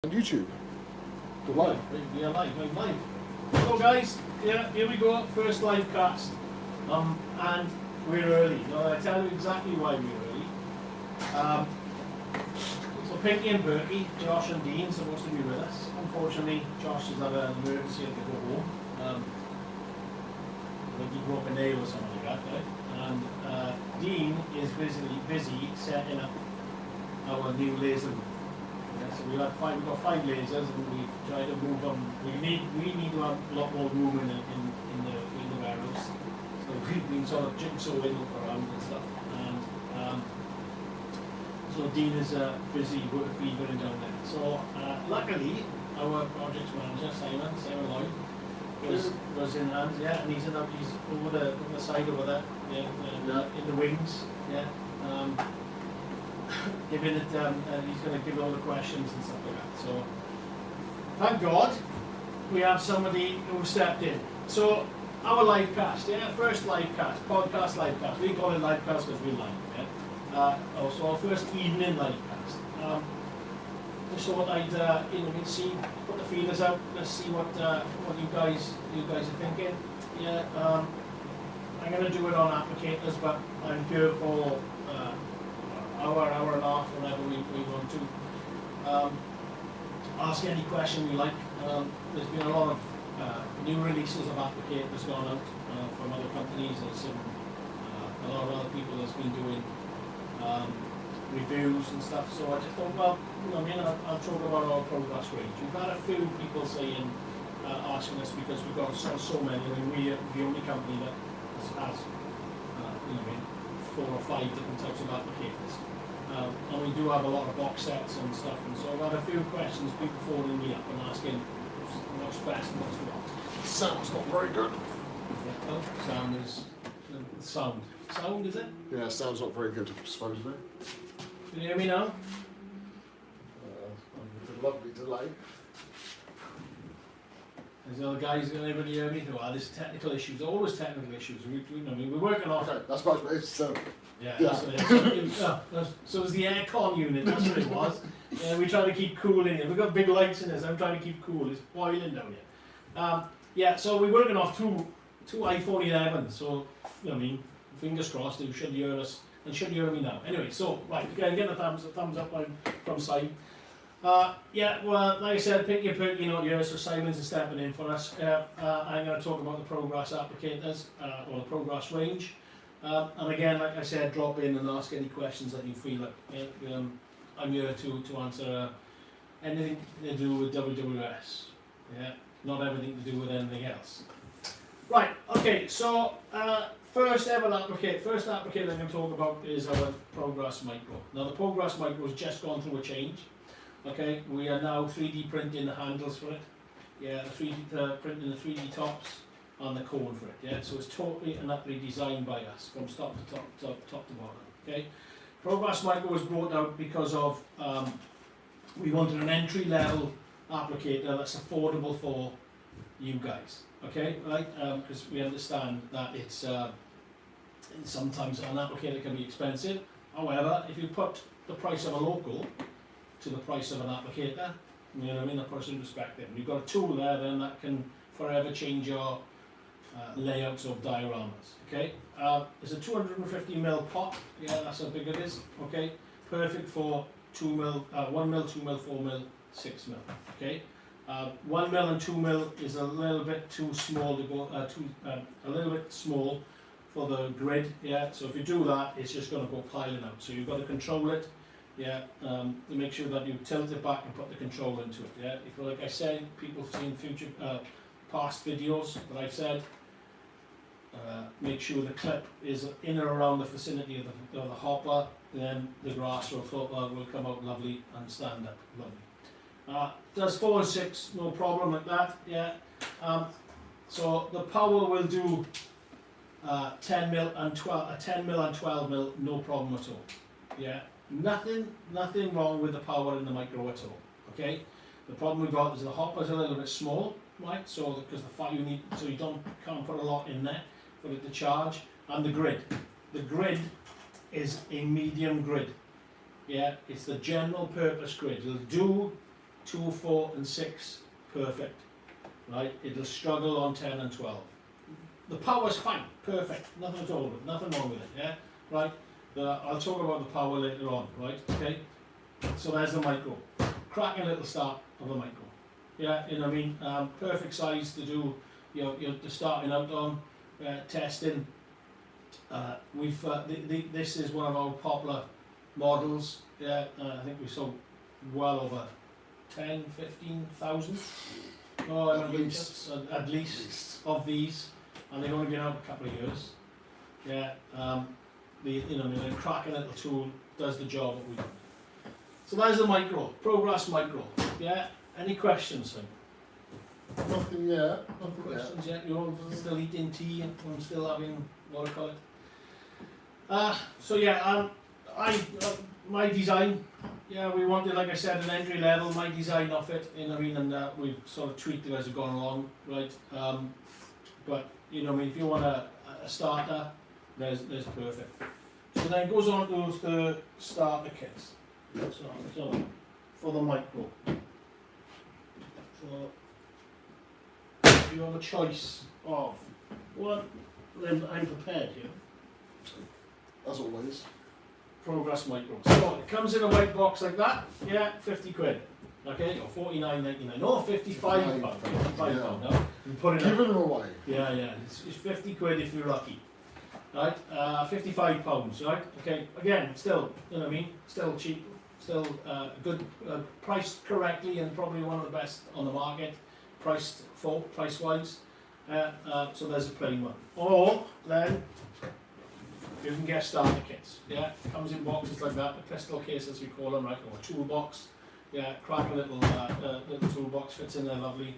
On YouTube. Go live. Yeah, live. So guys, yeah, here we go, first live cast. And we're early. Now I tell you exactly why we're early. So Pinky and Berkey, Josh and Dean supposed to be with us. Unfortunately, Josh has had an emergency and had to go home. I think he broke a nail or something like that, right? And Dean is busy setting up our new laser room. Yeah, so we've got five lasers, and we've tried to move them. We need to have a lot more room in the warehouse. So we've been sort of jigsawing around and stuff. And so Dean is busy beavering down there. So luckily, our project manager Simon Lloyd was in hand. Yeah, and he's over the side over there. Yeah, in the wings. Yeah. Giving it, he's going to give all the questions and stuff like that. So, thank God, we have somebody who stepped in. So, our live cast, yeah, first live cast, podcast live cast. We call it live cast because we live, yeah. Also, our first evening live cast. Just thought I'd, see, put the feelers out. Let's see what you guys are thinking. Yeah, I'm going to do it on Applicators, but I'm here for hour and a half, whenever we want to. Ask any question we like. There's been a lot of new releases of Applicators gone out from other companies. There's a lot of other people that's been doing reviews and stuff. So I just thought, well, I'll talk about our progress range. We've had a few people saying, asking us, because we've got so many. We're the only company that has 4 or 5 different types of applicators. And we do have a lot of box sets and stuff, and so I've had a few questions, people phoning me up and asking what's best and what's what. Sound's not very good. Yeah, well, sound is it? Yeah, sound's not very good, supposedly. Can you hear me now? With a lovely delay. There's other guys, anybody hear me? Well, there's technical issues, always technical issues. We're working off. Okay, that's about it. Yeah, yeah. That's what it is. So it was the aircon unit, that's what it was. Yeah, we try to keep cool in here. We've got big lights in this, I'm trying to keep cool. It's boiling down here. Yeah, so we're working off two iPhone 11s. So, fingers crossed, you should hear us, and should hear me now. Anyway, so, right, again, get a thumbs up from Simon. Yeah, well, like I said, Pinky and Perky not here, so Simon's stepping in for us. I'm going to talk about the progress applicators, or the progress range. And again, like I said, drop in and ask any questions that you feel like. I'm here to answer anything to do with WWS. Yeah, not everything to do with anything else. Right, okay, so first applicator I'm going to talk about is our Progress Micro. Now the Progress Micro has just gone through a change. Okay, we are now 3D printing the handles for it. Yeah, printing the 3D tops and the cone for it. Yeah, so it's totally and utterly designed by us from top to bottom. Okay, Progress Micro was brought out because of we wanted an entry level applicator that's affordable for you guys. Okay, right? Because we understand that it's sometimes an applicator can be expensive. However, if you put the price of a local to the price of an applicator, the price in perspective. You've got a tool there then that can forever change your layouts of dioramas. Okay, it's a 250mm pot. Yeah, that's how big it is. Okay, perfect for 2mm, 1mm, 2mm, 4mm, 6mm. Okay, 1mm and 2mm is a little bit too small to go. A little bit small for the grid. Yeah, so if you do that, it's just going to go piling out. So you've got to control it. Yeah, to make sure that you tilt it back and put the control into it. Yeah, if, like I said, people have seen past videos that I've said, make sure the clip is in and around the vicinity of the hopper, then the grass will come out lovely and stand up lovely. Does 4 and 6, no problem like that. Yeah, so the power will do 10mm and 12mm, no problem at all. Yeah. Nothing wrong with the power in the micro at all. Okay, the problem we've got is the hopper's a little bit small, right? So because the fire can't put a lot in there for it to charge, and the grid. The grid is a medium grid. Yeah, it's the general purpose grid. It'll do 2, 4 and 6, perfect, right? It'll struggle on 10 and 12. The power's fine, perfect, nothing at all with it, nothing wrong with it, yeah, right? I'll talk about the power later on, right, okay? So there's the micro, cracking little start of the micro, yeah, you know what I mean, perfect size to do your starting out on, testing. This is one of our popular models, yeah, I think we sold well over 10, 15,000, at least of these, and they've only been out a couple of years. Yeah, the cracking little tool does the job that we do. So there's the micro, Progress Micro. Yeah, any questions, Sam? Nothing yet. Nothing Questions yet? You're all still eating tea and I'm still having, what do I call it? So yeah, my design, yeah, we wanted, like I said, an entry level, my design of it, you know what I mean, and we've sort of tweaked it as we've gone along, right? But, you know what I mean, if you want a starter, there's perfect. So then it goes on to the starter kits. So for the micro. So you have a choice of what, I'm prepared here. As always. Progress Micro. So it comes in a white box like that, yeah, 50 quid. Okay, or 49.99, no, 55 pound, 55 Yeah. pound, no? You put it Giving them away. Yeah, it's 50 quid if you're lucky. Right, 55 pounds, right? Okay, again, still, you know what I mean, still cheap, still good, priced correctly and probably one of the best on the market, price-wise. So there's a plain one. Or then you can get starter kits. Yeah, comes in boxes like that, the pistol case as we call them, right, or a toolbox. Yeah, crack a little toolbox, fits in there lovely.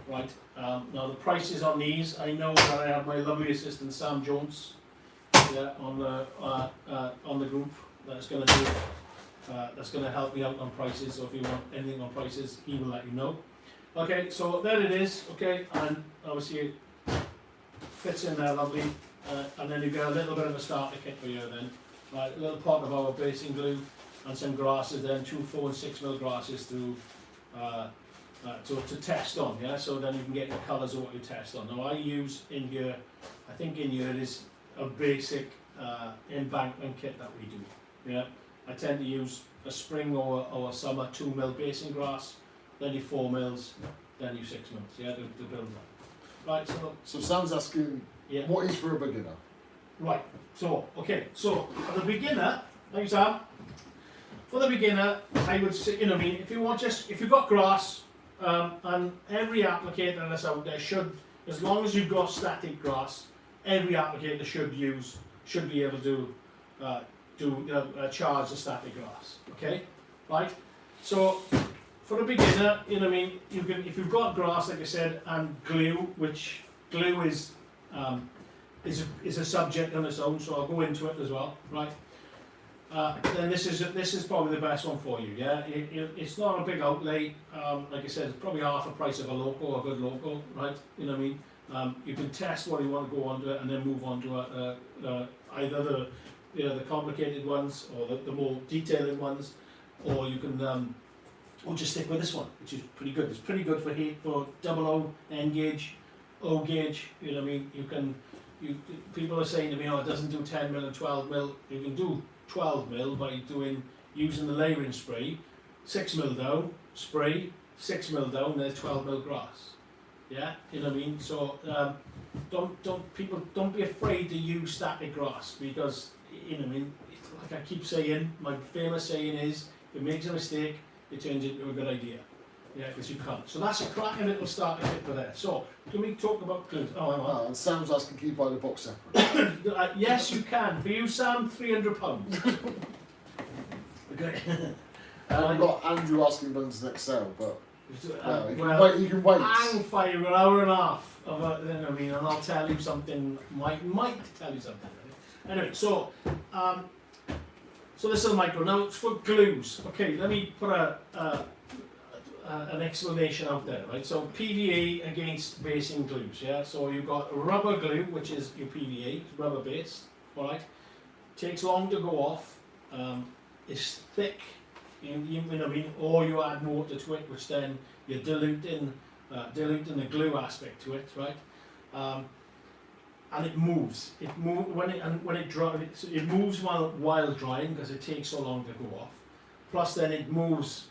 Right, now the prices on these, I know that I have my lovely assistant Sam Jones, yeah, on the group that's going to help me out on prices. So if you want anything on prices, he will let you know. Okay, so there it is. Okay, and obviously it fits in there lovely. And then you get a little bit of a starter kit for you then. Right, a little pot of our basing glue and some grasses then, 2, 4 and 6 mil grasses to test on, yeah, so then you can get the colours of what you test on. Now I use in here, I think in here it is a basic embankment kit that we do, yeah. I tend to use a spring or a summer 2 mil basing grass, then you 4 mils, then you 6 mils, yeah, to build that. Right, So Sam's asking, yeah. what is for a beginner? Right, so, okay, so for the beginner, thanks Sam, for the beginner, I would say, you know what I mean, if you've got grass, and every applicator that's out there should, as long as you've got static grass, every applicator should be able to charge the static grass, okay, right, so for a beginner, you know what I mean, you can, if you've got grass, like I said, and glue, which glue is a subject on its own, so I'll go into it as well, right? Then this is probably the best one for you. Yeah, it's not a big outlay. Like I said, it's probably half the price of a local, a good local, right? You know what I mean? You can test what you want to go onto it, and then move on to either the complicated ones or the more detailed ones, or you can or just stick with this one, which is pretty good. It's pretty good for double O, N gauge, O gauge. You know what I mean? People are saying to me, oh, it doesn't do 10 mil and 12 mil. You can do 12 mil by using the layering spray, 6 mil down, spray, 6 mil down, there's 12 mil grass. Yeah, you know what I mean? So don't be afraid to use static grass, because you know what I mean, like I keep saying, my famous saying is, if it makes a mistake, it turns into a good idea. Yeah, because you can't. So that's a cracking little starter kit for there. So, can we talk about glue? Oh, hang on. And Sam's asking, can you buy the box separate? Yes, you can. For you, Sam, £300. Okay. We've got Andrew asking when's the next sale, but you can wait. Hang fire an hour and a half of you know what I mean, and I'll tell you something. Might tell you something. Right? Anyway, so this is the micro. Now it's for glues. Okay, let me put an explanation out there, right? So PVA against basing glues, yeah? So you've got rubber glue, which is your PVA, it's rubber based, alright? Takes long to go off, is thick, you know what I mean, or you add water to it, which then you're diluting the glue aspect to it, right? And it moves. It moves while drying because it takes so long to go off. Plus, then it moves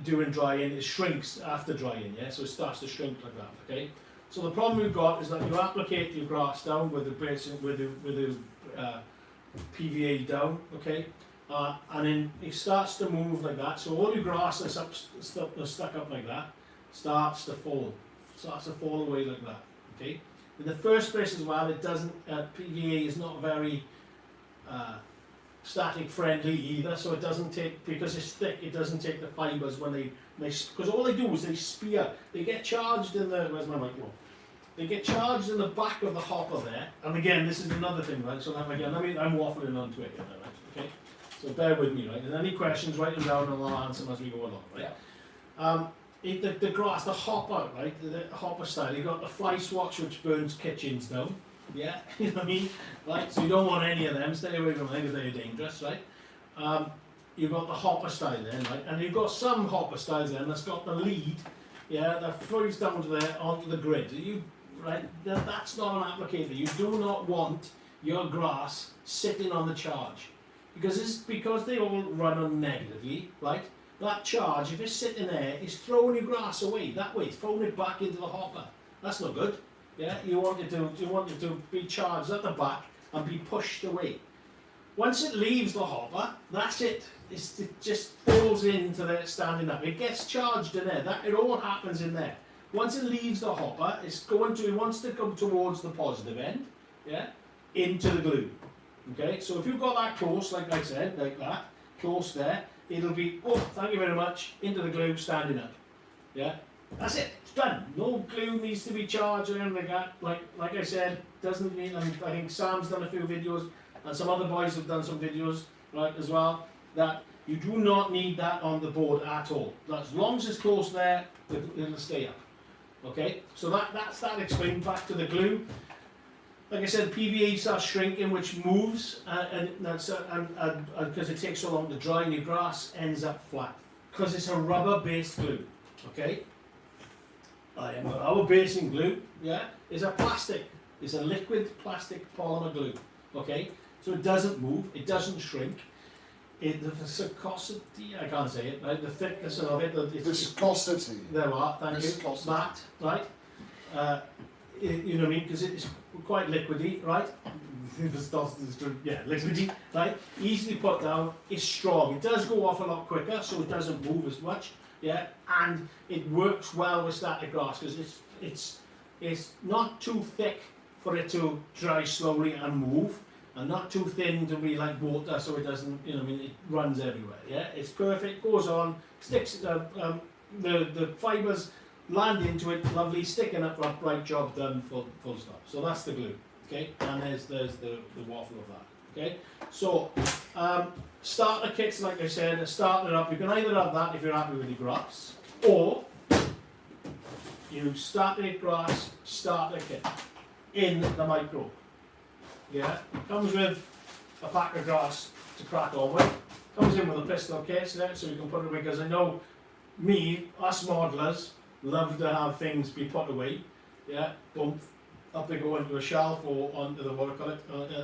during drying. It shrinks after drying, yeah. So it starts to shrink like that, okay. So the problem we've got is that you applicate your grass down with the PVA down, okay, and then it starts to move like that. So all your grass that's stuck up like that starts to fall away like that, okay. In the first place as well, it doesn't, PVA is not very static friendly either, so it doesn't take, because it's thick, it doesn't take the fibres when they because all they do is they spear, they get charged in the, where's my microphone? They get charged in the back of the hopper there, and again, this is another thing, right, so I'm waffling onto it, right, okay, so bear with me, right, if there's any questions, write them down and I'll answer them as we go along, right. Yeah. The grass, the hopper, right, the hopper style, you've got the fly swatch which burns kitchens down, yeah, you know what I mean, right, so you don't want any of them, stay away from them because they're dangerous, right. You've got the hopper style then, right, and you've got some hopper styles then that's got the lead, yeah, that flows down to there onto the grid, that's not an applicator. You do not want your grass sitting on the charge, because they all run on negatively, right. That charge, if it's sitting there, is throwing your grass away that way, throwing it back into the hopper. That's not good. Yeah, you want it to be charged at the back and be pushed away. Once it leaves the hopper, that's it. It just falls into the standing up. It gets charged in there. It all happens in there. Once it leaves the hopper, it wants to come towards the positive end, yeah, into the glue. Okay, so if you've got that close, like I said, like that, close there, it'll be, oh, thank you very much, into the glue, standing up. Yeah, that's it, it's done. No glue needs to be charged or anything like that. Like I said, doesn't mean, and I think Sam's done a few videos, and some other boys have done some videos, right, as well, that you do not need that on the board at all. As long as it's close there, it'll stay up. Okay, so that's that explained. Back to the glue. Like I said, PVA starts shrinking, which moves, and because it takes so long to dry, and your grass ends up flat because it's a rubber-based glue. Okay, our basing glue, yeah, is a plastic. It's a liquid plastic polymer glue. Okay, so it doesn't move, it doesn't shrink. The viscosity, I can't say it, right? The thickness of it. Viscosity. There are, thank you. That, right? You know what I mean? Because it's quite liquidy, right? Yeah, liquidy, right? Easily put down. It's strong. It does go off a lot quicker, so it doesn't move as much. Yeah, and it works well with static grass because it's not too thick for it to dry slowly and move, and not too thin to be like water, so it doesn't, you know, I mean, it runs everywhere. Yeah, it's perfect. Goes on, sticks. The fibres land into it, lovely, sticking up, right, job done, full stop. So that's the glue. Okay, and there's the waffle of that. Okay, so starter kits, like I said, starting it up. You can either have that if you're happy with your grass, or you start your grass starter kit in the micro. Yeah, comes with a pack of grass to crack on with. Comes in with a pistol case there, so you can put it away. Because I know us modelers love to have things be put away. Yeah, boom, up they go into a shelf or onto the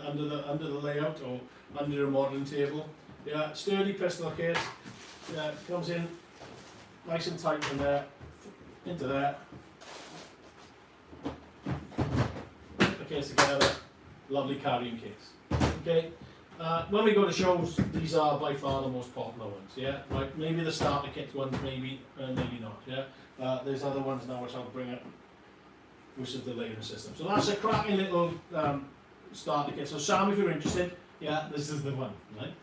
under the layout or under a modelling table. Yeah, sturdy pistol case. Yeah, comes in nice and tight in there, into there. Put the case together. Lovely carrying case. Okay, when we go to shows, these are by far the most popular ones. Yeah, right. Maybe the starter kit ones, maybe not. Yeah, there's other ones now which I'll bring up, which is the layering system. So that's a cracking little starter kit. So Sam, if you're interested, yeah, this is the one. Right?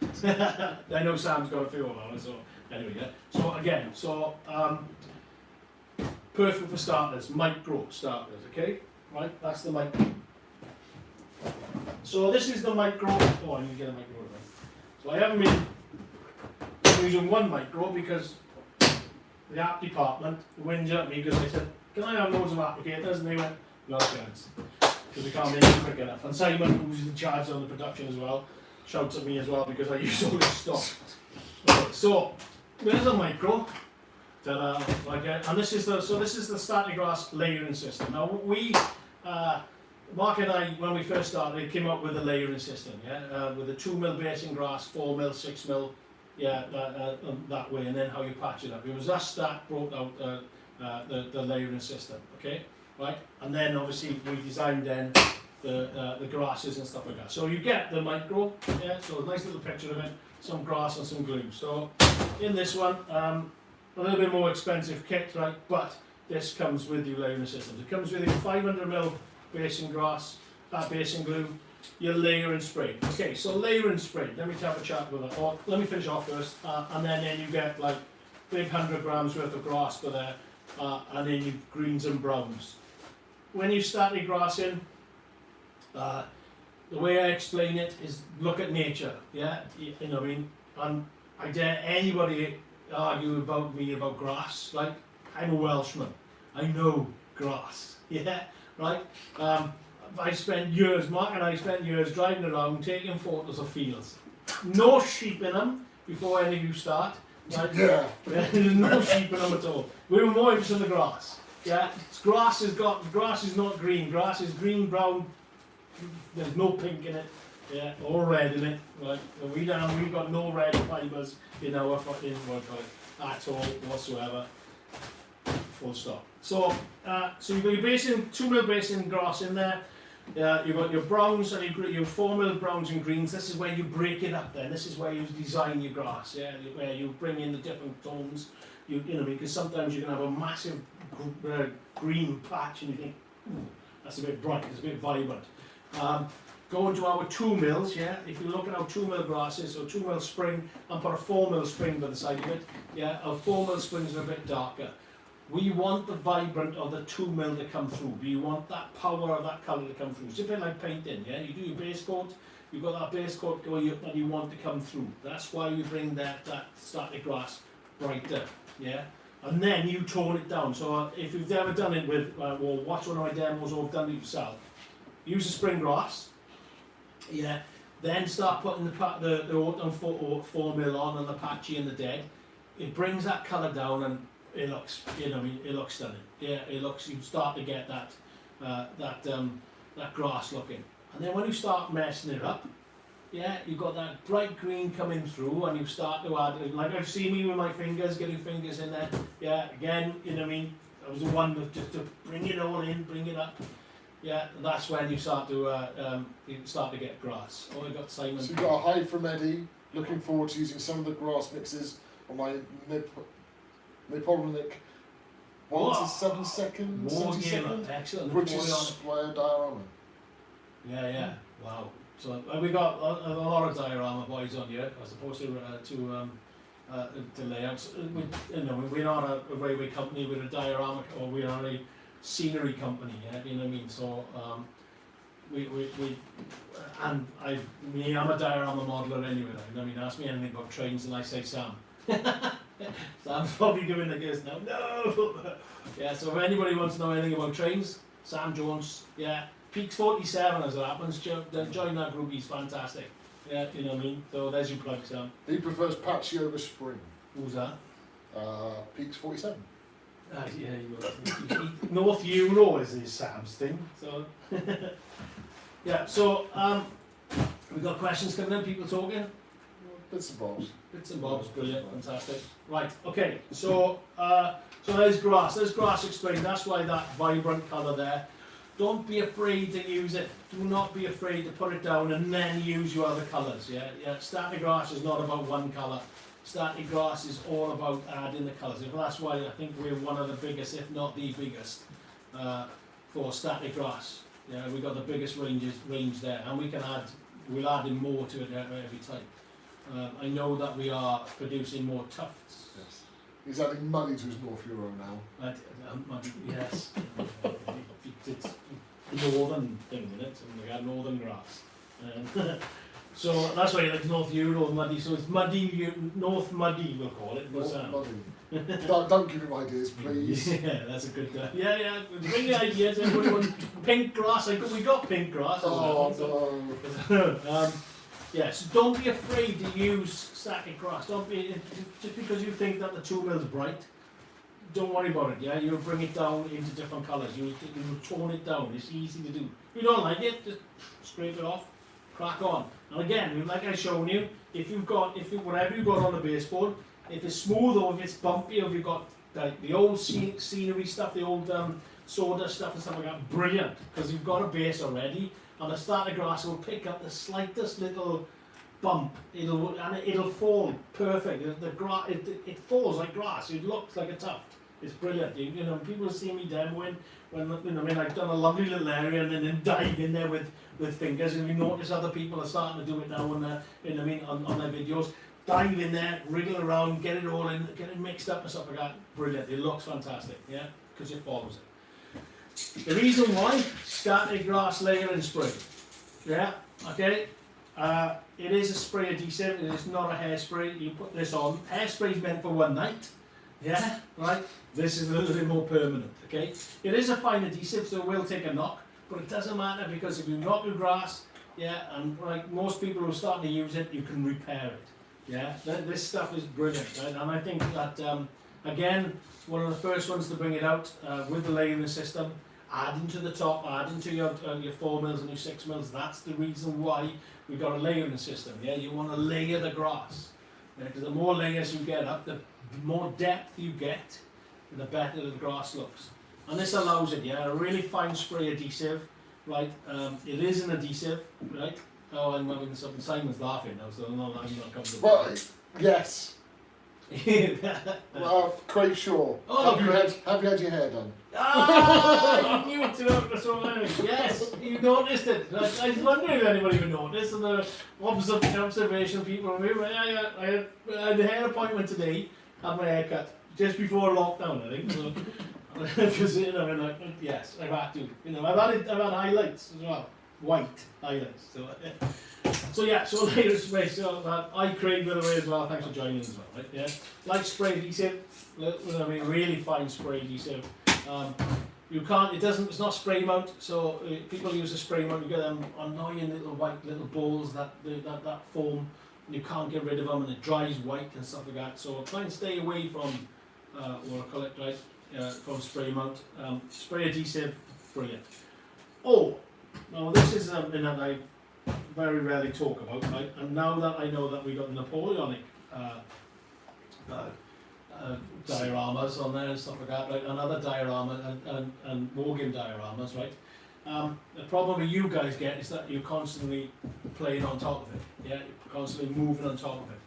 I know Sam's got a few of ours. So anyway, yeah. So again, perfect for starters, micro starters. Okay, right. That's the micro. So this is the micro. Oh, I need to get a micro. Right? So I haven't been using one micro because the app department whinged at me because I said, "Can I have loads of applicators?" And they went, "No chance," because we can't make it quick enough. And Simon, who's in charge on the production as well, shouts at me as well because I use all this stuff. Okay, so there's a micro. And this is the static grass layering system. Now Mark and I, when we first started, came up with a layering system, with a 2mm base in grass, 4mm, 6mm, that way, and then how you patch it up. It was us that brought out the layering system, okay, right? And then obviously we designed then the grasses and stuff like that. So you get the micro, so a nice little picture of it, some grass and some glue. So in this one, a little bit more expensive kit, right? But this comes with your layering systems. It comes with your 500mm base in grass, base in glue, your layer and spray. Okay, so layer and spray. Let me have a chat with that. Or let me finish off first, and then you get like big 100 grams worth of grass for there, and then you greens and browns. When you start your grass in, the way I explain it is look at nature. Yeah, you know what I mean. And I dare anybody argue about me about grass. Like, I'm a Welshman. I know grass. Yeah, right. I spent years, Mark and I spent years driving around taking photos of fields. No sheep in them before any of you start. Right? Yeah. There's no sheep in them at all. We were more interested in the grass. Yeah, grass is not green. Grass is green, brown. There's no pink in it. Yeah, or red in it. Right? We got no red fibres in our fucking workout at all whatsoever. Full stop. So, you've got your 2mm base in grass in there. You've got your browns and your 4mm browns and greens. This is where you break it up. Then this is where you design your grass. Yeah, where you bring in the different tones. You know, because sometimes you can have a massive green patch and you think, ooh, that's a bit bright. It's a bit vibrant. Go into our 2mm. Yeah, if you look at our 2mm grasses, so 2mm spring, and put a 4mm spring by the side of it. Yeah, our 4mm springs are a bit darker. We want the vibrant of the 2mm to come through. We want that power of that colour to come through. It's a bit like painting, yeah? You do your base coat, you've got that base coat going and you want to come through. That's why we bring that static grass brighter, yeah? And then you tone it down. So if you've ever done it with, or watch one of my demos or done it yourself, use the spring grass, yeah? Then start putting the autumn 4mm on and the patchy and the dead. It brings that colour down and it looks, you know, it looks stunning. Yeah, it looks. You start to get that grass looking, and then when you start messing it up, yeah, you've got that bright green coming through, and you start to add. Like I've seen me with my fingers, getting fingers in there. Yeah, again, you know what I mean. I was the one just to bring it all in, bring it up. Yeah, that's when you start to get grass. Oh, I got Simon. So you got a hi from Eddie. Looking forward to using some of the grass mixes on my Napoleonic 1 to 7 seconds, 70 seconds, excellent. British square diorama. Yeah. Wow. So we got a lot of diorama boys on here, as opposed to layouts. We're not a railway company. We're a diorama, or we are a scenery company. Yeah, you know what I mean. So I'm a diorama modeler anyway. I mean, ask me anything about trains, and I say Sam. Sam's probably doing the gears now. No! Yeah, so if anybody wants to know anything about trains, Sam Jones, yeah. Peaks 47 as it happens, join that group, he's fantastic. Yeah, you know what I mean? So there's your plug, Sam. He prefers patchy over spring. Who's that? Peaks 47. North Euro is Sam's thing. So yeah, so we've got questions coming in, people talking. Bits and bobs. Bits and bobs, brilliant, fantastic. Right, okay, so there's grass explained, that's why that vibrant colour there. Don't be afraid to use it, do not be afraid to put it down and then use your other colours, yeah? Static grass is not about one colour, static grass is all about adding the colours. That's why I think we're one of the biggest, if not the biggest, for static grass. Yeah, we've got the biggest range there, and we'll add in more to it every time. I know that we are producing more tufts. Yes. He's adding money to his North Euro now. Yes. It's a northern thing, isn't it? And we got northern grass. So that's why he likes North Euro muddy. So it's muddy, North Muddy, we'll call it. North Muddy. don't give him ideas, please. Yeah, that's a good. Yeah. Bring the ideas. Everybody wants pink grass. We got pink grass. Oh no. Yeah, so don't be afraid to use static grass. Don't be, just because you think that the 2mm is bright, don't worry about it, yeah? You'll bring it down into different colours. You'll tone it down. It's easy to do. If you don't like it, just scrape it off, crack on. And again, like I've shown you, whatever you've got on the baseboard, if it's smooth or if it's bumpy, or if you've got the old scenery stuff, the old soda stuff and stuff like that, brilliant, because you've got a base already, and the static grass will pick up the slightest little bump, it'll fall perfect. It falls like grass. It looks like a tuft. It's brilliant. You know, people see me demoing when I've done a lovely little area and then dive in there with fingers, and you notice other people are starting to do it now on their videos. Dive in there, wriggle around, get it all in, get it mixed up and stuff like that. Brilliant. It looks fantastic, yeah, because it follows it. The reason why, static grass layering spray. Yeah, okay. It is a spray adhesive, it is not a hairspray. You put this on. Hairspray is meant for one night. Yeah, right? This is a little bit more permanent, okay? It is a fine adhesive, so it will take a knock, but it doesn't matter, because if you knock your grass, yeah, and like most people who are starting to use it, you can repair it. Yeah, this stuff is brilliant, right? And I think that, again, one of the first ones to bring it out with the layering system, adding to the top, adding to your 4mm and your 6mm. That's the reason why we've got a layering system. Yeah, you want to layer the grass. Because the more layers you get up, the more depth you get, the better the grass looks. And this allows it, yeah, a really fine spray adhesive, right? It is an adhesive, right? Oh, I'm having something. Simon's laughing now, so I'm not comfortable. Well, yes. Well, quite sure. Oh, have you had your hair done? Ah, you knew it too. So anyway, yes, you noticed it. I was wondering if anybody would notice. And the observation people. I had a hair appointment today. Had my hair cut just before lockdown, I think. So, because yes, I've had to. I've had highlights as well, white highlights. So yeah, so later spray. So I crave by the way as well. Thanks for joining as well. Right? Yeah, like spray adhesive. Really fine spray adhesive. You can't. It's not spray mount. So people use a spray mount. You get them annoying little white little balls that form, and you can't get rid of them, and it dries white and stuff like that. So try and stay away from what I call it, right? From spray mount. Spray adhesive, brilliant. Oh, now this is something that I very rarely talk about, right? And now that I know that we got Napoleonic dioramas on there and stuff like that, right? And other dioramas and Morgan dioramas, right? The problem that you guys get is that you're constantly playing on top of it, yeah? You're constantly moving on top of it.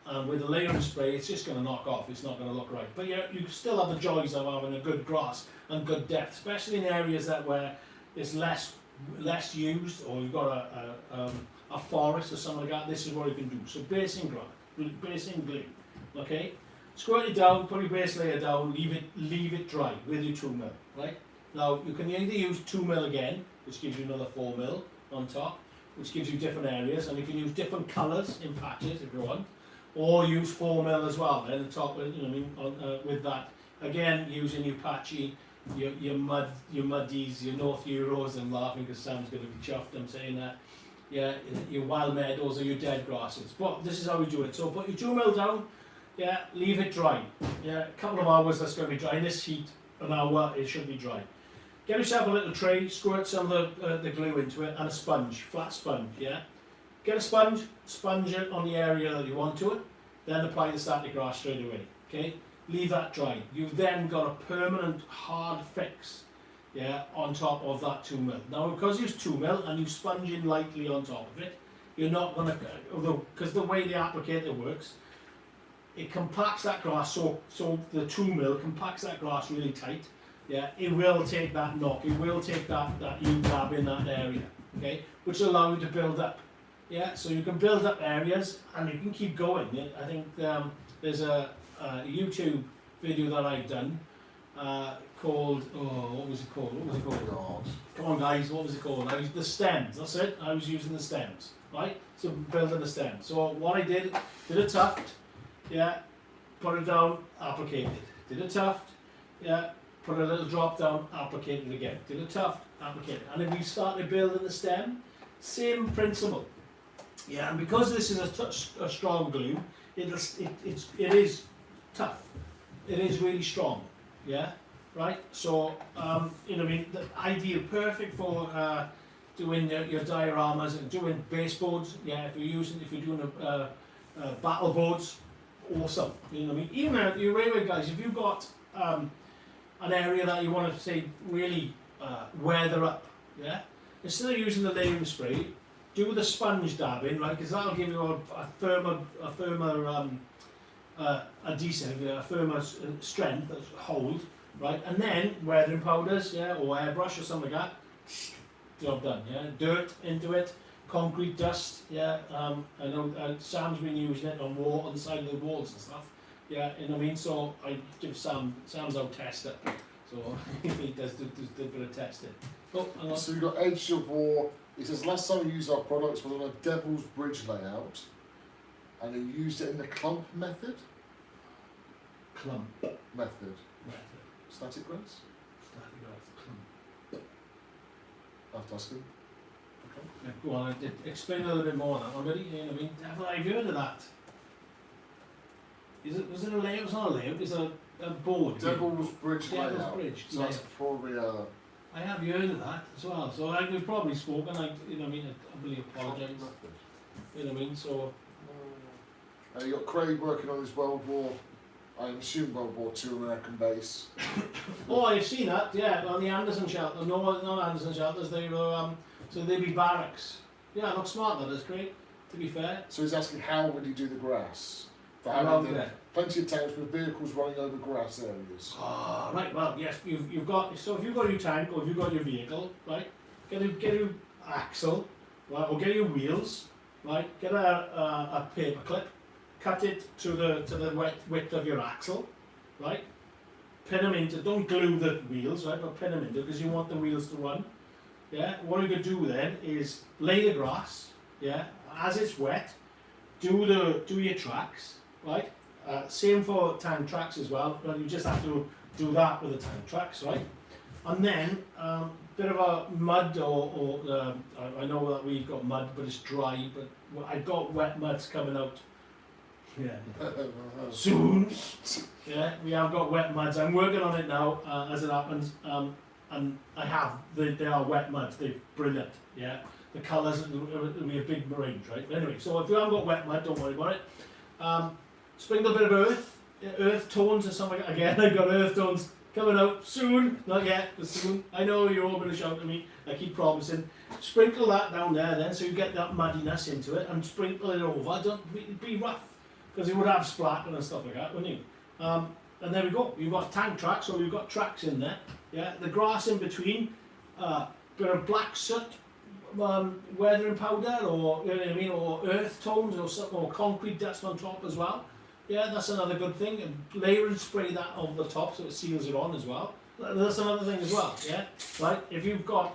And with the layering spray, it's just going to knock off. It's not going to look right. But yeah, you still have the joys of having a good grass and good depth, especially in areas where it's less used, or you've got a forest or something like that. This is what you can do. So base in glue, okay? Squirt it down, put your base layer down, leave it dry with your 2mm, right? Now you can either use 2mm again, which gives you another 4mm on top, which gives you different areas, and you can use different colours in patches if you want, or use 4mm as well at the top, with that. Again, using your patchy, your muddies, your North Euros. I'm laughing because Sam's going to be chuffed. I'm saying that. Yeah, your wild meadows or your dead grasses. But this is how we do it. So put your 2mm down. Yeah, leave it dry. Yeah, a couple of hours that's going to be dry. In this heat, an hour it should be dry. Get yourself a little tray, squirt some of the glue into it, and a sponge, flat sponge. Yeah, get a sponge it on the area that you want to it. Then apply the static grass straight away. Okay. Leave that dry. You've then got a permanent hard fix, yeah, on top of that 2mm. Now, because it's 2mm and you sponge in lightly on top of it, you're not going to, because the way the applicator works, it compacts that grass, so the 2mm compacts that grass really tight. Yeah, it will take that knock, it will take that you grab in that area, okay, which will allow you to build up. Yeah, so you can build up areas and you can keep going. I think there's a YouTube video that I've done called, what was it called? God. Come on guys, what was it called? The stems, that's it. I was using the stems, right? So building the stems. So what I did a tuft, yeah, put it down, applicated. Did a tuft, yeah, put a little drop down, applicated again. Did a tuft, applicated. And if we started building the stem, same principle. Yeah, and because this is a strong glue, it is tough. It is really strong. Yeah, right. So you know, I mean, the ideal, perfect for doing your dioramas and doing baseboards. Yeah, if you're doing battle boards, awesome. You know what I mean? Even your railway guys, if you've got an area that you want to say really weather up, yeah, instead of using the layering spray, do the sponge dabbing, right? Because that'll give you a firmer adhesive, a firmer strength, hold, right? And then weathering powders, yeah, or airbrush or something like that. Job done, yeah. Dirt into it, concrete dust, yeah. I know Sam's been using it on the side of the walls and stuff, yeah. You know what I mean? So I give Sam's out tester, so he does a bit of testing. Oh, hang on. So you've got Edge of War. It says last time we used our products was on a Devil's Bridge layout, and he used it in the clump method. Clump Method. method. Static grades. Static grades. Clump. I'll have to ask him. Okay. Yeah, go on. Explain a little bit more on that one, buddy. You know what I mean? Have you heard of that? Was it a layout? It's not a layout. It's a board. Devil's Bridge layout. Devil's Bridge. So that's probably a. I have heard of that as well. So we've probably spoken. You know what I mean? I really apologise. You know what I mean? So. And you got Craig working on his World War. I assume World War II American base. Oh, I've seen that. Yeah, on the Anderson shelters. No, not Anderson shelters. They were so they'd be barracks. Yeah, look smart. That is great. To be fair. So he's asking how would he do the grass? Around there. Plenty of tanks with vehicles running over grass areas. Ah, right. Well, yes. You've got. So if you've got your tank or if you've got your vehicle, right? Get your axle, right? Or get your wheels, right? Get a paper clip. Cut it to the width of your axle, right? Pin them into, don't glue the wheels, right? But pin them into because you want the wheels to run. Yeah. What you could do then is lay the grass. Yeah. As it's wet, do your tracks, right? Same for tank tracks as well. But you just have to do that with the tank tracks, right? And then bit of a mud or I know that we've got mud, but it's dry. But I've got wet muds coming out. Yeah. Soon. Yeah, we have got wet muds. I'm working on it now, as it happens. And I have. They are wet muds. They're brilliant. Yeah. The colours will be a big range, right? But anyway, so if you haven't got wet mud, don't worry about it. Sprinkle a bit of earth tones or something. Again, I've got earth tones coming out soon. Not yet, but soon. I know you're all going to shout at me. I keep promising. Sprinkle that down there then, so you get that muddiness into it, and sprinkle it over. Don't be rough. Because it would have splatter and stuff like that, wouldn't you? And there we go. You've got tank tracks, or you've got tracks in there. Yeah, the grass in between, bit of black soot, weathering powder, or you know what I mean, or earth tones, or something, or concrete dust on top as well. Yeah, that's another good thing. And layer and spray that over the top so it seals it on as well. That's another thing as well. Yeah, right. If you've got,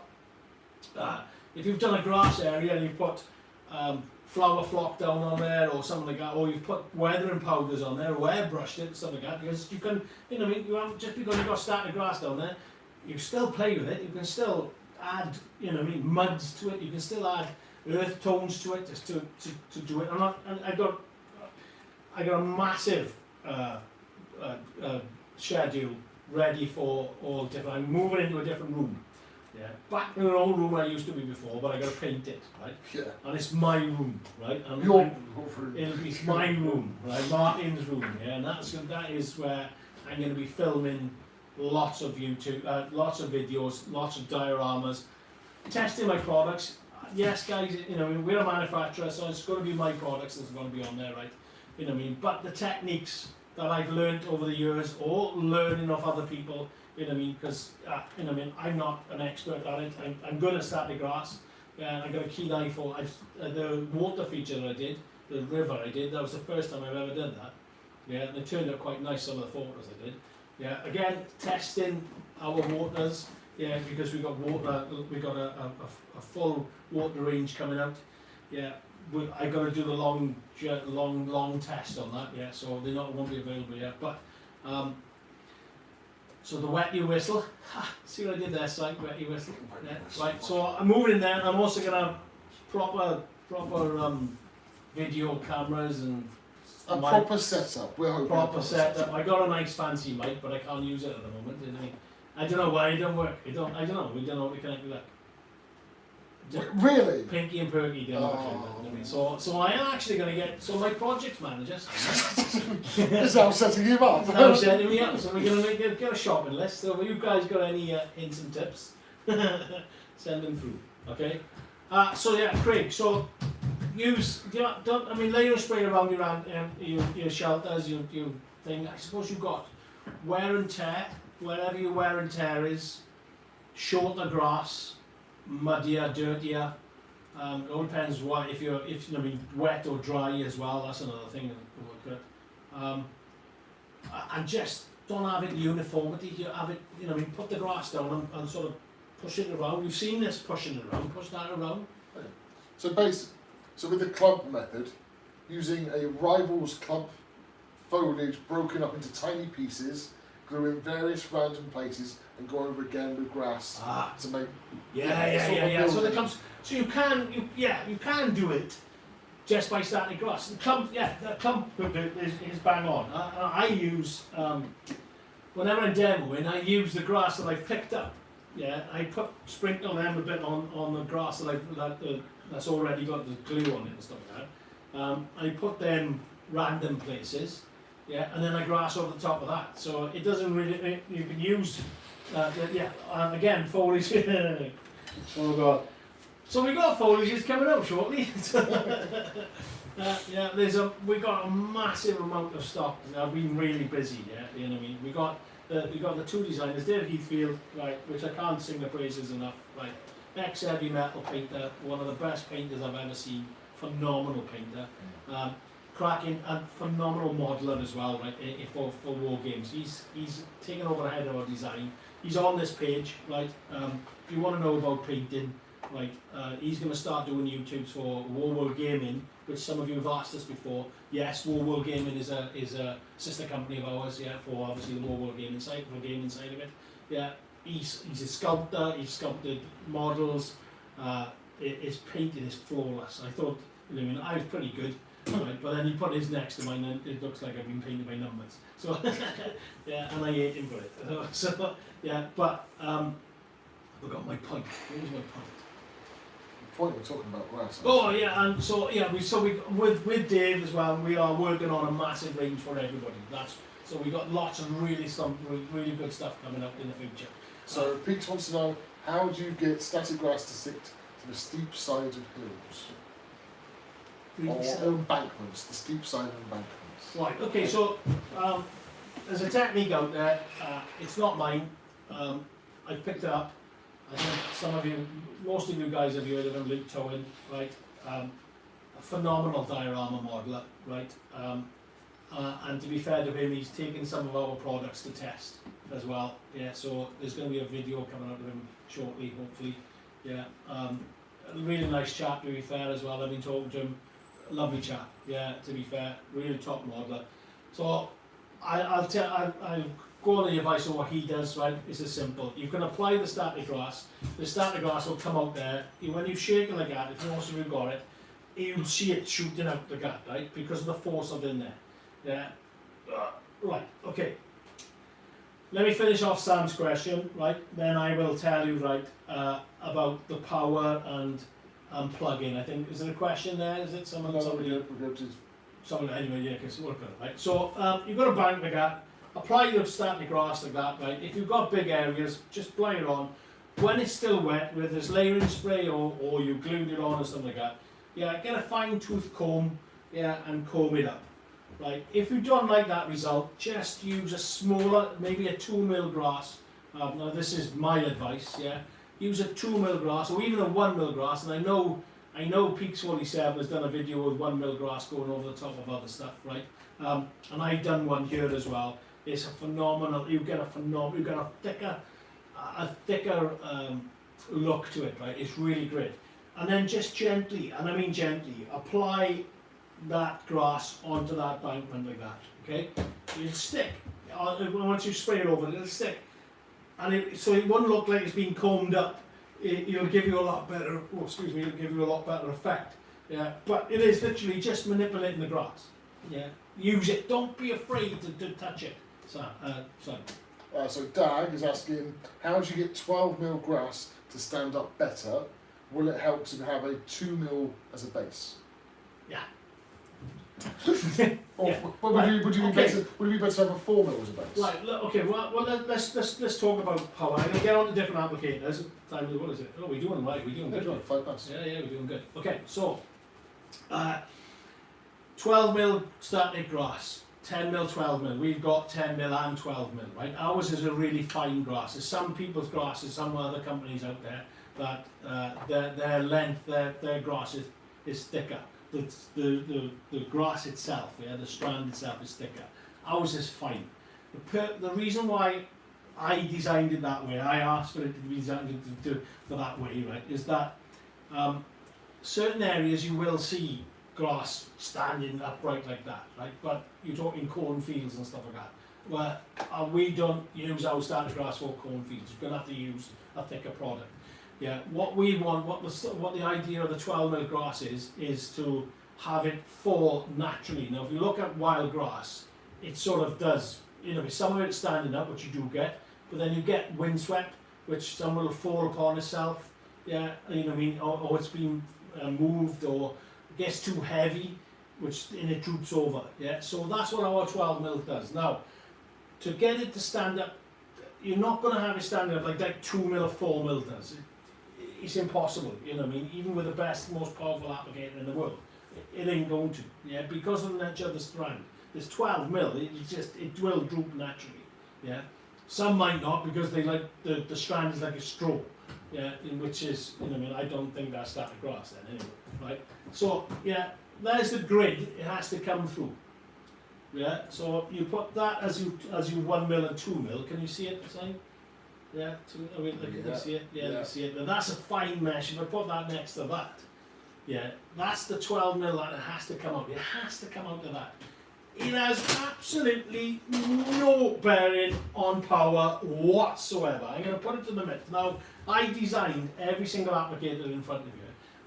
if you've done a grass area and you've put flower flock down on there or something like that, or you've put weathering powders on there or airbrushed it, something like that, because you can, you know what I mean, you haven't, just because you've got static grass down there, you still play with it, you can still add, you know what I mean, muds to it, you can still add earth tones to it, just to do it. I got a massive schedule ready for all different, I'm moving into a different room. Yeah, back in an old room I used to be before, but I got to paint it, right? Yeah. And it's my room, right? And it's my room, right? Martin's room, yeah. And that is where I'm going to be filming lots of YouTube, lots of videos, lots of dioramas, testing my products. Yes, guys, you know, we're a manufacturer, so it's going to be my products that's going to be on there, right? You know what I mean? But the techniques that I've learned over the years, or learning off other people. You know what I mean? Because, you know what I mean, I'm not an expert at it. I'm good at static grass. I got a keen eye for the water feature that I did, the river I did. That was the first time I've ever done that. Yeah, and it turned out quite nice, some of the photos I did. Yeah, again, testing our waters. Yeah, because we got water, we got a full water range coming out. Yeah, I got to do the long test on that. Yeah, so they won't be available yet. But so the wet you whistle. See what I did there, Si? Wet you whistle. Yeah. Right. So I'm moving in there. I'm also gonna proper video cameras and A mic, proper setup. We're hoping proper setup. I got a nice fancy mic, but I can't use it at the moment. I don't know why it don't work. I don't know. We don't know what we connect with that. Really? Pinky and Perky didn't work like that. So I am actually going to get. So my project manager Is that setting him up? now setting me up. So we're going to get a shopping list. So if you guys got any hints and tips, send them through. Okay. So yeah, Craig. So layer spray around your shelters, your thing. I suppose you've got wear and tear. Wherever your wear and tear is, shorter grass, muddier, dirtier. It all depends what if wet or dry as well. That's another thing to work at. And just don't have it uniformity. You have it, put the grass down and sort of push it around. We've seen this pushing it around, push that around. So with the clump method, using a rival's clump foliage broken up into tiny pieces, grew in various random places, and go over again with grass to make. Yeah. So you can do it just by starting grass. The clump is bang on. I use whenever I'm demoing, I use the grass that I've picked up. Yeah, I sprinkle them a bit on the grass that's already got the glue on it and stuff like that. I put them random places. Yeah, and then I grass over the top of that. So it doesn't really, you can use, and again, foliage. Oh God. So we got foliages coming up shortly. We got a massive amount of stock. I've been really busy, yeah, we got the two designers, Dave Heathfield, right, which I can't sing the praises enough, right, ex-heavy metal painter, one of the best painters I've ever seen, phenomenal painter. Cracking and phenomenal modeler as well, right? For war games, he's taken over the head of our design. He's on this page, right? If you want to know about painting, right? He's going to start doing YouTubes for War World Gaming, which some of you have asked us before. Yes, War World Gaming is a sister company of ours, yeah, for obviously the War World Gaming side, for gaming side of it. Yeah, he's a sculptor. He's sculpted models. His painting is flawless. I thought, I was pretty good. Right, but then you put his next to mine and it looks like I've been painting by numbers. So yeah, and I hate him for it. So yeah, but I forgot my point. What was my point? The point we're talking about grass. Oh yeah, and so yeah, we with Dave as well. We are working on a massive range for everybody. So we got lots of really good stuff coming up in the future. So Peaks wants to know, how do you get static grass to stick to the steep sides of hills? Or embankments, the steep side of embankments. Right, okay, so there's a technique out there, it's not mine, I picked it up. I think most of you guys have heard of him, Luke Towen, right? A phenomenal diorama modeler, right? And to be fair to him, he's taken some of our products to test as well. Yeah, so there's going to be a video coming out of him shortly, hopefully. Yeah, a really nice chap, to be fair, as well. I've been talking to him. Lovely chap, yeah, to be fair, really top modeler. So I'll go on the advice of what he does, right? It's as simple. You can apply the static grass will come out there. When you shake it like that, if most of you got it, you'll see it shooting out the gut, right? Because of the force of it in there. Yeah. Right, okay. Let me finish off Sam's question, right? Then I will tell you, right, about the power and plug-in. I think, is there a question there? Is it someone? No, somebody? we're going to. Someone anyway, yeah, because we're good, right? So you've got a bank like that. Apply your static grass like that, right? If you've got big areas, just apply it on. When it's still wet, whether it's layering spray or you glued it on or something like that, yeah, get a fine-tooth comb, yeah, and comb it up, right? If you don't like that result, just use a smaller, maybe a 2mm grass. Now this is my advice, yeah. Use a 2mm grass or even a 1mm grass, and I know Peaks 47 has done a video with 1mm grass going over the top of other stuff, right? And I've done one here as well. It's a phenomenal. You get a thicker look to it, right? It's really great. And then just gently, and I mean gently, apply that grass onto that bankment like that. Okay, it'll stick. Once you spray it over, it'll stick. And so it won't look like it's been combed up. It'll give you a lot better. Oh, excuse me. It'll give you a lot better effect Yeah, but it is literally just manipulating the grass. Yeah, use it. Don't be afraid to touch it. So, So Dag is asking, how do you get 12mm grass to stand up better? Will it help to have a 2mm as a base? yeah. Or Yeah. would you be Okay. better? Would it be better to have a 4mm as a base? Right. Okay. Well, let's talk about power. I'm gonna get on to different applicators. What is it? Oh, we're doing right. We're doing Yeah, good. right, 5 past. Yeah, we're doing good. Okay, so 12mm static grass, 10mm, 12mm. We've got 10mm and 12mm, right? Ours is a really fine grass. There's some people's grasses, some other companies out there that their length, their grass is thicker. The grass itself, yeah, the strand itself is thicker. Ours is fine. The reason why I designed it that way, I asked for it to be designed for that way, right, is that certain areas you will see grass standing upright like that, right? But you're talking cornfields and stuff like that. Well, we don't use our static grass for cornfields. You're going to have to use a thicker product. Yeah, what we want, what the idea of the 12mm grass is to have it fall naturally. Now, if you look at wild grass, it sort of does, some of it's standing up, which you do get, but then you get windswept, which some will fall upon itself, yeah, or it's been moved, or it gets too heavy, and it droops over, yeah. So that's what our 12mm does. Now, to get it to stand up, you're not going to have it standing up like 2mm or 4mm does. It's impossible, even with the best, most powerful applicator in the world, it ain't going to, yeah, because of the nature of the strand. This 12mm, it will droop naturally, yeah. Some might not, because they like the strand is like a straw, yeah, which is, I don't think that's static grass then anyway, right? So yeah, there's the grid. It has to come through, yeah. So you put that as you 1mm and 2mm. Can you see it, Simon? Yeah, can you see it? Yeah, you see it. And that's a fine mesh. If I put that next to that, yeah, that's the 12mm that it has to come out. It has to come out of that. It has absolutely no bearing on power whatsoever. I'm going to put it to the myth. Now, I designed every single applicator in front of you.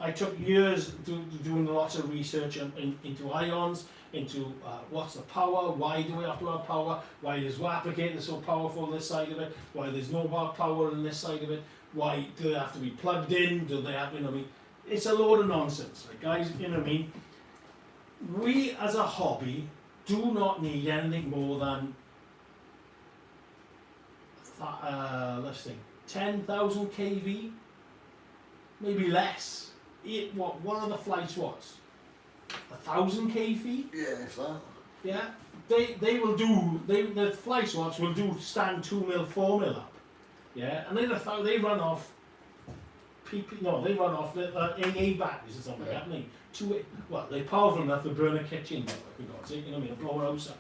I took years doing lots of research into ions, into what's the power, why do we have to have power, why is one applicator so powerful on this side of it, why there's no power on this side of it, why do they have to be plugged in, do they have, it's a load of nonsense, right, guys, We as a hobby do not need anything more than, let's think, 10,000 kV, maybe less. What are the fly swats? 1,000 kV? Yeah, if that. Yeah, they will do. The fly swats will do stand 2mm, 4mm up. Yeah, and they run off. They run off the AA batteries or something like that. They're powerful enough to burn a kitchen, for God's sake, blow a house up.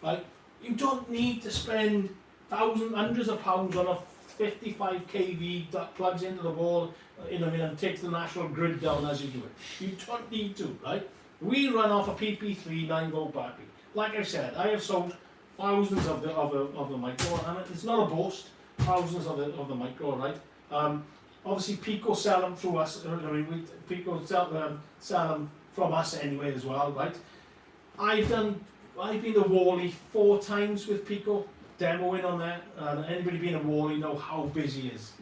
Right? You don't need to spend hundreds of pounds on a 55 kV that plugs into the wall, and takes the national grid down as you do it. You don't need to, right? We run off a PP3 9-volt battery. Like I said, I have sold thousands of the micro, and it's not a boast. Thousands of the micro, right? Obviously, Pico sell them through us. Pico sell them from us anyway as well, right? I've been to Wally 4 times with Pico, demoing on there. Anybody being a Wally know how busy it is.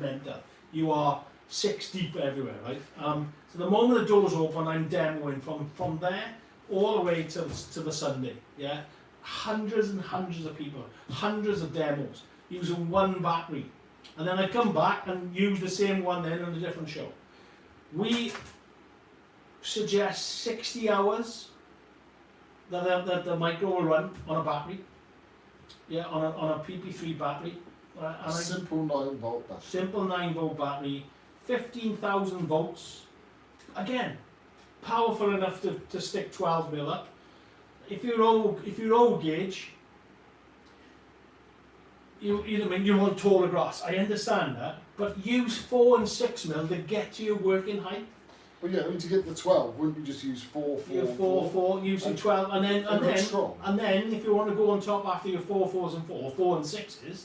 Mental. You are 6 deep everywhere, right? So the moment the doors open, I'm demoing from there all the way to the Sunday. Yeah, hundreds and hundreds of people, hundreds of demos using one battery. And then I come back and use the same one then on a different show. We suggest 60 hours that the micro will run on a battery. Yeah, on a PP3 battery. Simple 9-volt battery. Simple 9-volt battery, 15,000 volts. Again, powerful enough to stick 12mm up. If you're O gauge, you want taller grass. I understand that, but use 4 and 6mm to get to your working height. Well, yeah, to get the 12, wouldn't you just use 4, 4, 4, using 12, and then if you want to go on top after your 4 4s and 4 and 6s,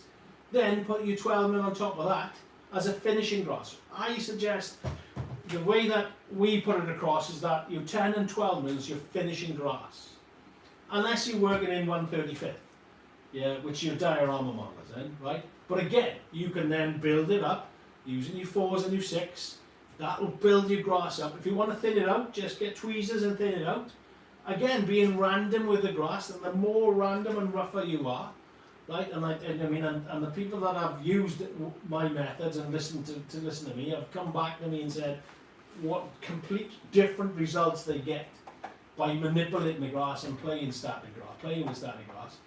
then put your 12mm on top of that as a finishing grass. I suggest the way that we put it across is that your 10 and 12 mils, you're finishing grass. Unless you're working in 1/35th, yeah, which your diorama model is in, right? But again, you can then build it up using your 4s and your 6. That will build your grass up. If you want to thin it out, just get tweezers and thin it out. Again, being random with the grass, and the more random and rougher you are, right? And the people that have used my methods and listened to listen to me have come back to me and said what complete different results they get by manipulating the grass and playing with static grass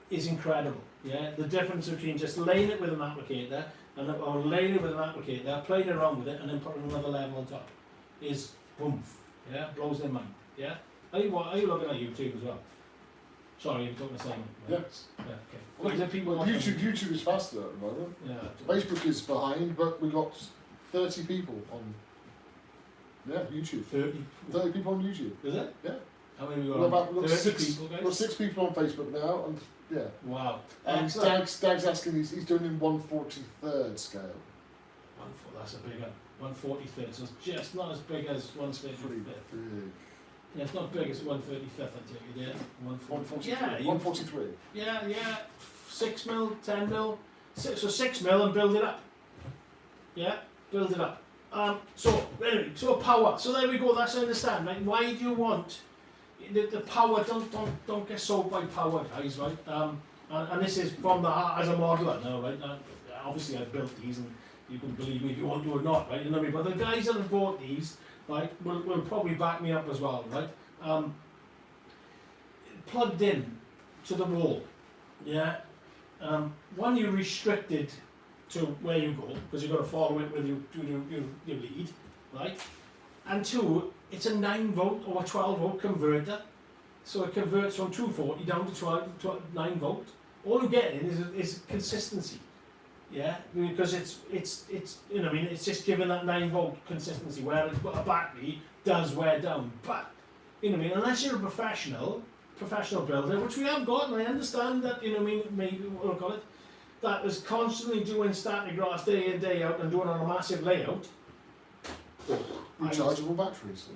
is incredible. Yeah, the difference between just laying it with an applicator or laying it with an applicator, playing around with it, and then putting another level on top is boom. Yeah, blows their mind. Yeah. Are you looking at YouTube as well? Sorry, I'm talking to Simon. Right? Yes. Yeah, okay. What is it people watching? YouTube is faster at the moment. Yeah. Facebook is behind, but we got 30 people on. Yeah, YouTube. 30 people on YouTube. Is it? Yeah. How many we We've got? got 30 6 people, guys? We've got 6 people on Facebook now, and yeah. Wow. And Excellent. Dag's asking, he's doing in 1/43rd scale. That's a bigger 1/43rd, so it's just not as big as 1/35th. Pretty big. Yeah, it's not big as 1/35th, I take it, yeah. 143. Yeah, 143. Yeah, 6 mil, 10 mil, so 6 mil and build it up. Yeah, build it up. So anyway, so power. So there we go. That's I understand. Right? Why do you want the power? Don't get sold by power, guys. Right? And this is from the heart as a modeler now, right? Obviously, I built these, and you can believe me if you want to or not, right? You know what I mean? But the guys that have bought these, right, will probably back me up as well, right? Plugged in to the wall, yeah. One, you're restricted to where you go because you've got to follow it with your lead, right? And two, it's a 9 volt or a 12 volt converter, so it converts from 240 down to 9 volt. All you're getting is consistency, yeah, because it's you know what I mean, it's just giving that 9 volt consistency where a battery does wear down. But you know what I mean, unless you're a professional builder, which we have got, and I understand that, you know what I mean, maybe we'll call it, that is constantly doing static grass day in, day out and doing on a massive layout. Rechargeable batteries.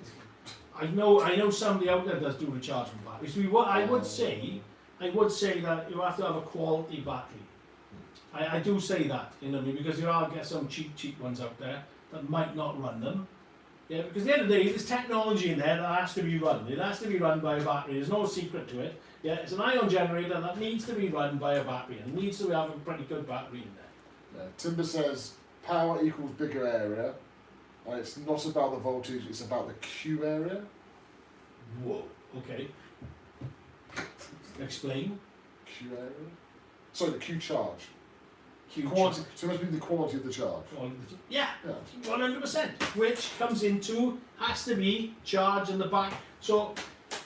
I know somebody out there does do rechargeable batteries. I would say that you have to have a quality battery. I do say that, you know what I mean, because there are some cheap ones out there that might not run them. Yeah, because at the end of the day, there's technology in there that has to be run. It has to be run by a battery. There's no secret to it. Yeah, it's an ion generator that needs to be run by a battery and needs to have a pretty good battery in there. Yeah, Timber says power equals bigger area, and it's not about the voltage, it's about the Q area. Whoa, okay. Explain. Q area? Sorry, the Q charge. Q Quality, so it must be the quality of the charge. Yeah, Yeah. 100%. Which comes into, has to be charged in the back. So,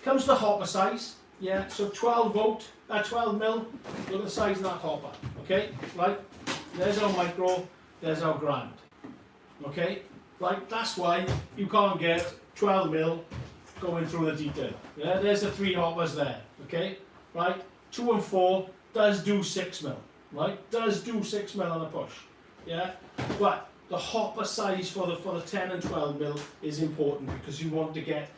comes the hopper size. Yeah, so 12 mil, look at the size of that hopper. Okay, right? There's our micro, there's our grand. Okay, right? That's why you can't get 12 mil going through the detail. Yeah, there's the 3 hoppers there. Okay, right? 2 and 4 does do 6 mil. Right, does do 6 mil on a push, yeah, but the hopper size for the 10 and 12 mil is important because you want to get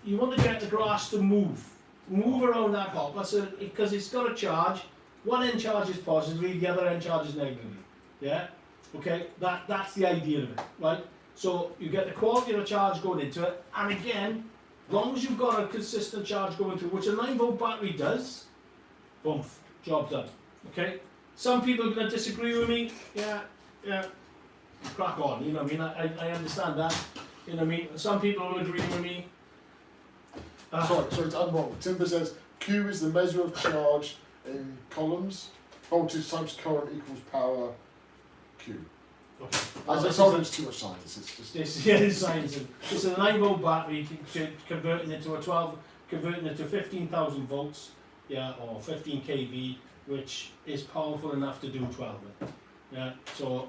the grass to move around that hopper, so because it's got a charge. One end charges positively, the other end charges negatively, yeah. Okay, that's the idea of it, right? So you get the quality of the charge going into it, and again, as long as you've got a consistent charge going through, which a 9 volt battery does, boom, job done. Okay, some people are going to disagree with me. Yeah, crack on. You know what I mean? I understand that. You know what I mean? Some people will agree with me. Sorry, I'm wrong. Timber says Q is the measure of charge in columns. Voltage times current equals power Q. Okay. I told it's too much science. It's just It's science. It's a 9 volt battery converting into a 12, converting it to 15,000 volts. Yeah, or 15 kV. Which is powerful enough to do 12 mil. Yeah, so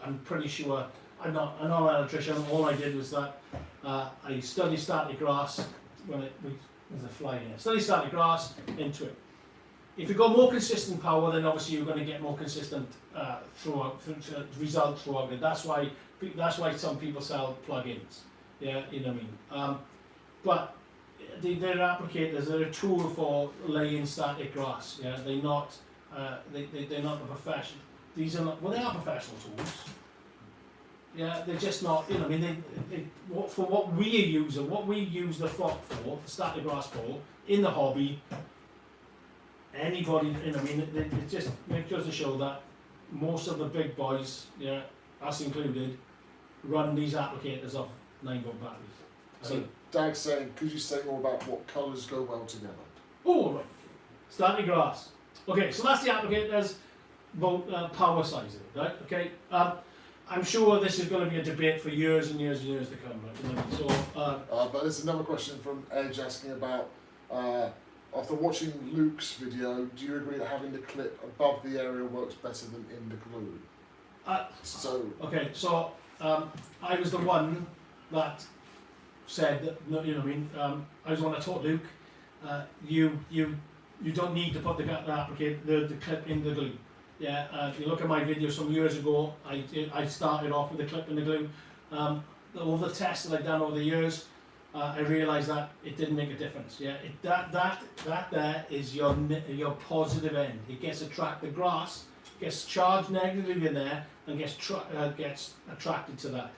I'm pretty sure, I'm not an electrician, all I did was that I studied static grass, there's a fly in here, studied static grass into it. if you've got more consistent power, then obviously you're going to get more consistent result throughout it. That's why some people sell plugins. Yeah, you know what I mean. But they're applicators. They're a tool for laying static grass. Yeah, they're not. They're not the profession. These are not. Well, they are professional tools. Yeah, they're just not. You know, I mean, for what we use and what we use the flock for, the static grass for, in the hobby. Anybody, you know, I mean, it just goes to show that most of the big boys, yeah, us included, run these applicators off 9-volt batteries. So Dag's saying, could you say more about what colours go well together? Oh, right. Static grass. Okay, so that's the applicators, power size, right? Okay. I'm sure this is going to be a debate for years and years and years to come. Right? You know, so, but there's another question from Edge asking about. After watching Luke's video, do you agree that having the clip above the area works better than in the glue? Okay, so I was the one that said that, you know what I mean, I was the one that taught Luke, you don't need to put the clip in the glue. Yeah, if you look at my video some years ago, I started off with the clip in the glue. All the tests that I've done over the years, I realised that it didn't make a difference. Yeah, that there is your positive end. It gets attracted. The grass gets charged negatively in there and gets attracted to that.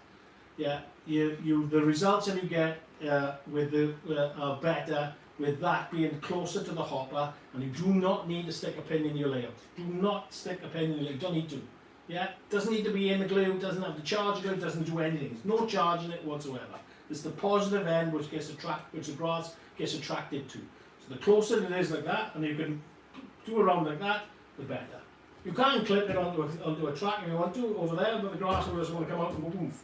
Yeah, the results that you get with are better with that being closer to the hopper, and you do not need to stick a pin in your layout. Do not stick a pin in your layout. You don't need to. Yeah, doesn't need to be in the glue. Doesn't have to charge glue. Doesn't do anything. There's no charge in it whatsoever. It's the positive end which the grass gets attracted to. So the closer it is like that, and you can do around like that, the better. You can clip it onto a track if you want to over there, but the grass will just want to come out and go move.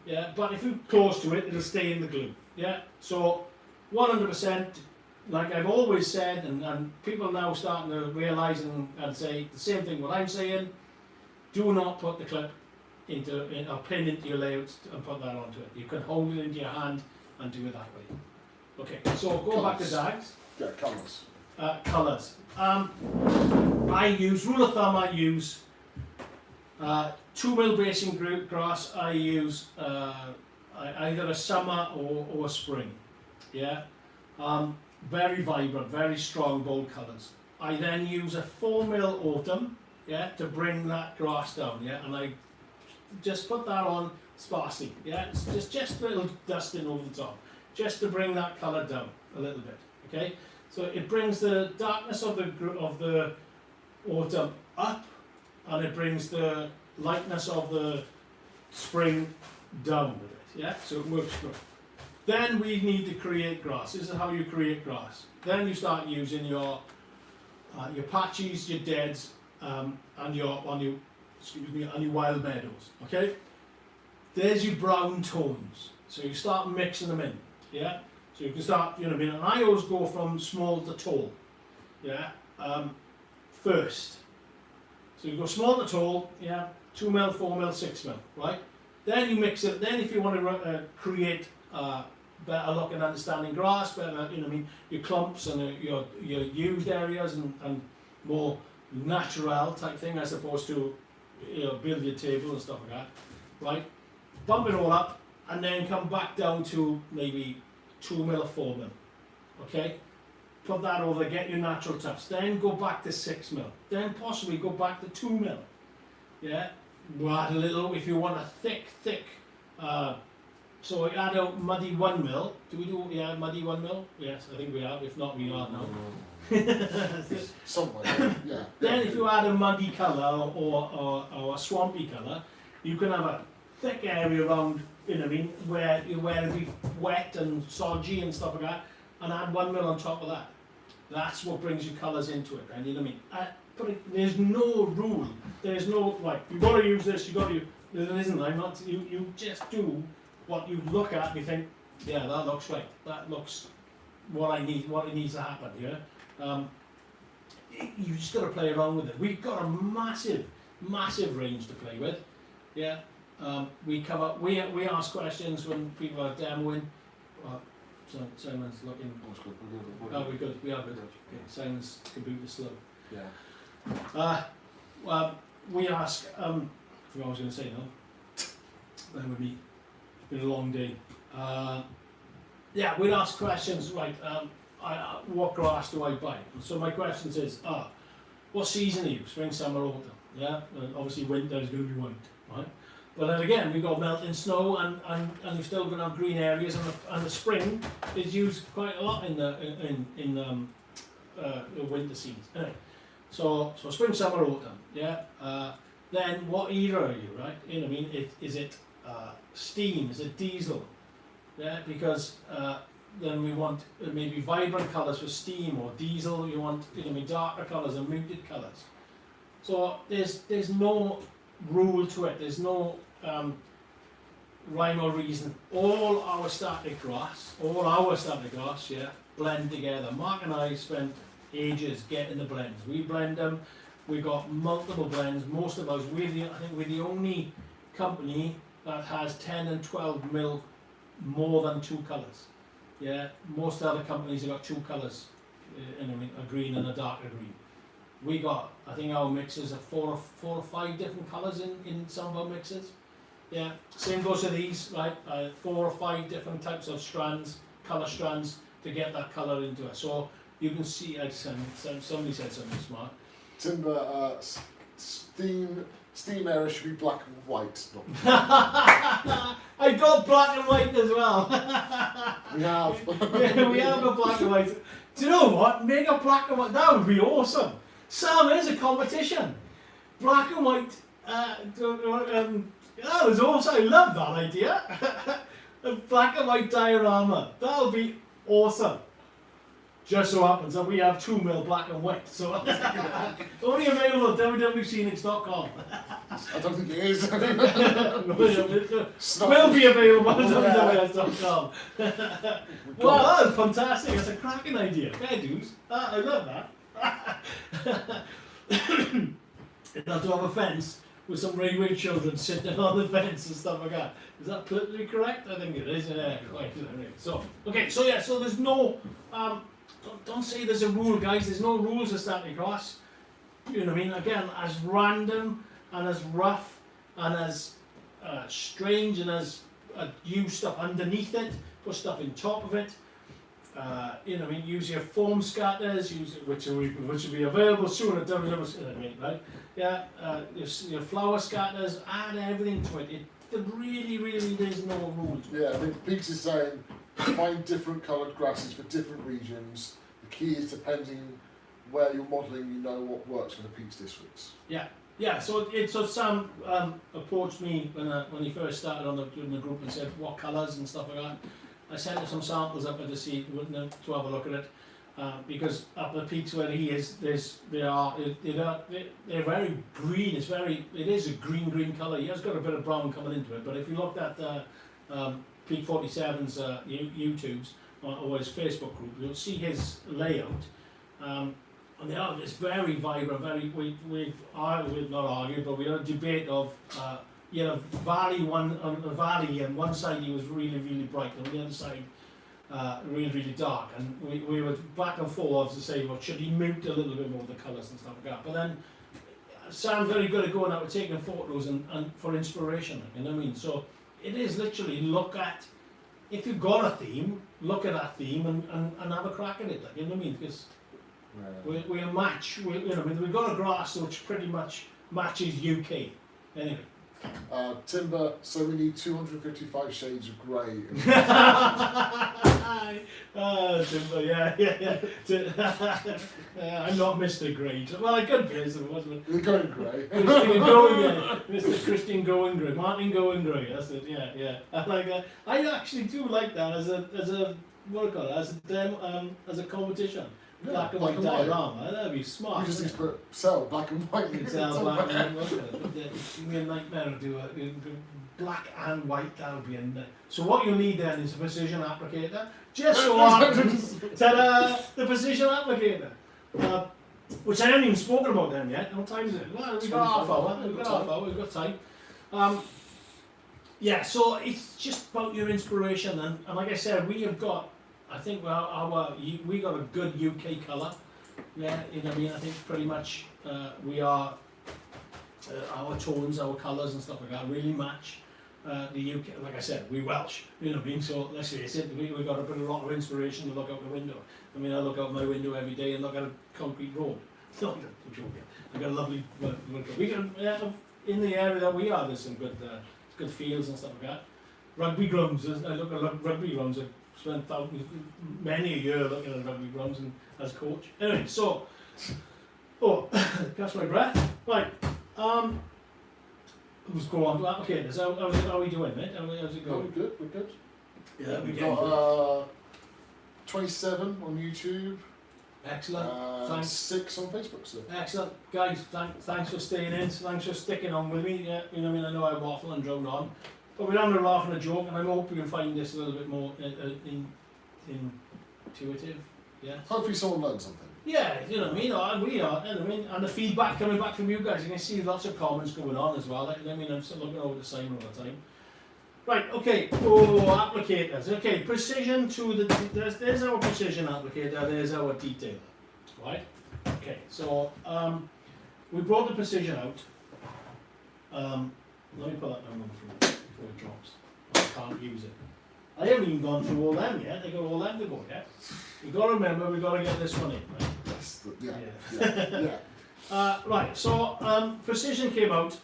Yeah, but if you're close to it, it'll stay in the glue. Yeah, so 100%, like I've always said, and people now starting to realise and say the same thing what I'm saying. Do not put the clip a pin into your layout and put that onto it. You can hold it into your hand and do it that way. Okay, so go back to Dags. Yeah, colours. Colours. I use, rule of thumb, I use 2mm bracing grass. I use either a summer or a spring. Yeah, very vibrant, very strong, bold colours. I then use a 4mm autumn, yeah, to bring that grass down. Yeah, and I just put that on sparsely. Yeah, it's just a little dusting over the top, just to bring that colour down a little bit. Okay, so it brings the darkness of the autumn up, and it brings the lightness of the spring down with it. Yeah, so it works good. Then we need to create grass. This is how you create grass. Then you start using your patches, your deads, and your wild meadows. Okay, there's your brown tones. So you start mixing them in. Yeah, so you can start. You know what I mean. And I always go from small to tall. Yeah, first. So you go small to tall. Yeah, 2mm, 4mm, 6mm. Right. Then you mix it. Then if you want to create better look and understanding grass, better, you know what I mean, your clumps and your used areas and more natural type thing as opposed to, you know, billiard table and stuff like that, right? Bump it all up and then come back down to maybe 2mm or 4mm, okay? Put that over, get your natural tufts, then go back to 6mm, then possibly go back to 2mm, yeah? We'll add a little, if you want a thick, so we add a muddy 1mm. Do we do, yeah, muddy 1mm? Yes, I think we have. If not, we are now. Somewhere, yeah. Then if you add a muddy colour or a swampy colour, you can have a thick area around, you know what I mean, where it'll be wet and soggy and stuff like that, and add 1mm on top of that. That's what brings your colours into it, and you know what I mean? But there's no rule. There's no, like, you've got to use this, you've got to use, there isn't, I'm not, you just do what you look at and you think, yeah, that looks right. That looks what it needs to happen. Yeah, you just got to play around with it. We've got a massive range to play with. Yeah, we ask questions when people are demoing. So Simon's looking. That's good. Oh, we're good. We are good. Okay, Simon's computer's slow. Yeah. Well, we ask, I forgot what I was going to say now. Bear with me. It's been a long day. Yeah, we'd ask questions, right, what grass do I buy? So my question is, what season are you? Spring, summer, autumn? Yeah, and obviously winter is going to be white, right? But then again, we've got melting snow, and you're still going to have green areas, and the spring is used quite a lot in the winter season. Anyway, so spring, summer, autumn. Yeah. Then what era are you, right? You know what I mean? Is it steam? Is it diesel? Yeah, because then we want maybe vibrant colours for steam or diesel. You want, you know, what I mean, darker colours and muted colours. So there's no rule to it. There's no rhyme or reason. All our static grass, yeah, blend together. Mark and I spent ages getting the blends. We blend them. We got multiple blends. Most of us, I think we're the only company that has 10 and 12 mil more than 2 colours. Yeah, most other companies have got 2 colours, a green and a darker green. We got, I think our mixes are 4 or 5 different colours in some of our mixes. Yeah, same goes to these, right? 4 or 5 different types of strands, colour strands, to get that colour into it. So you can see, somebody said something smart. Timber, steam era should be black and white. I got black and white as well. We have. Yeah, we have a black and white. Do you know what? Make a black and white. That would be awesome. Sam, is a competition. Black and white. That was awesome. I love that idea. A black and white diorama. That'll be awesome. Just so happens that we have 2 mil black and white, so only available at WWSCENICS.com. I don't think it is. Will be available at WWS.com. Well, that was fantastic. That's a cracking idea. Fair dues. I love that. It'd have to have a fence with some railway children sitting on the fence and stuff like that. Is that politically correct? I think it is. Yeah, quite. So, okay, so yeah, so there's no. Don't say there's a rule, guys. There's no rules of static grass. You know what I mean? Again, as random and as rough and as strange and as use stuff underneath it, put stuff in top of it. You know what I mean? Use your foam scatters, which will be available soon at WWS. You know what I mean, right? Yeah. Your flower scatters. Add everything to it. There really there's no rules. Yeah, I think Peaks is saying find different coloured grasses for different regions. The key is depending where you're modelling, you know what works for the Peaks districts. Yeah. So Sam approached me when he first started in the group and said what colours and stuff like that. I sent him some samples up there to see, to have a look at it, because up the Peaks where he is, they're very green. It is a green colour. He has got a bit of brown coming into it, but if you looked at Peak 47's YouTube's or his Facebook group, you'll see his layout, and it's very vibrant. We've not argued, but we had a debate of valley and one side he was really bright, and the other side really dark, and we were back and forth to say, well, should he mute a little bit more of the colours and stuff like that? But then Sam's very good at going out and taking photos and for inspiration, you know what I mean? So it is literally if you've got a theme, look at that theme and have a crack at it, like, you know what I mean? Because we'll match, we've got a grass which pretty much matches UK. Anyway. Timber, so we need 255 shades of grey. Timber, yeah. I'm not Mr. Grey. Well, I could be, wasn't it? You're going grey. Mr. Christian Going Grey, Martin Going Grey. That's it. Yeah. I like that. I actually do like that as a what do you call it? As a competition. Black and white diorama, that'd be smart. You just need to sell black and white. You can sell black and white, but it'd be a nightmare to do it. Black and white, that would be a nightmare. So what you'll need then is a precision applicator. Just so happens, the precision applicator, which I haven't even spoken about them yet. What time is it? Well, we've got half hour. We've got time. Yeah, so it's just about your inspiration, and like I said, we have got. I think we got a good UK colour. Yeah, you know what I mean? I think pretty much we are, our tones, our colours and stuff like that really match the UK. Like I said, we're Welsh, you know what I mean? So let's face it, we've got a bit of a lot of inspiration to look out the window. I mean, I look out my window every day and look at a concrete road. No, I'm joking. I've got a lovely, we can, in the area that we are, there's some good fields and stuff like that. Rugby grounds, I look at rugby grounds, I've spent many a year looking at rugby grounds and as coach. Anyway, so, catch my breath. Right, let's go on to applicators. How are we doing, mate? How's it Oh, going? we're good. Yeah, We've got 27 on YouTube. Excellent. Thanks. 6 on Facebook. So. Excellent, guys. Thanks for staying in. Thanks for sticking on with me. Yeah, you know what I mean. I know I waffle and drone on, but we're having a laugh and a joke, and I hope you can find this a little bit more intuitive. Yeah. Hopefully, someone learned something. Yeah, you know what I mean. We are. You know what I mean. And the feedback coming back from you guys, you can see lots of comments going on as well. You know what I mean. I'm still looking over the sign all the time. Right, okay, applicators. Okay, precision to the, there's our precision applicator, there's our detailer, right? Okay, so we brought the precision out. Let me put that down on the floor before it drops. I can't use it. I haven't even gone through all them yet, they got all them to go yet. We've got to remember, we've got to get this one in, right? Yes, yeah. Right, so precision came out.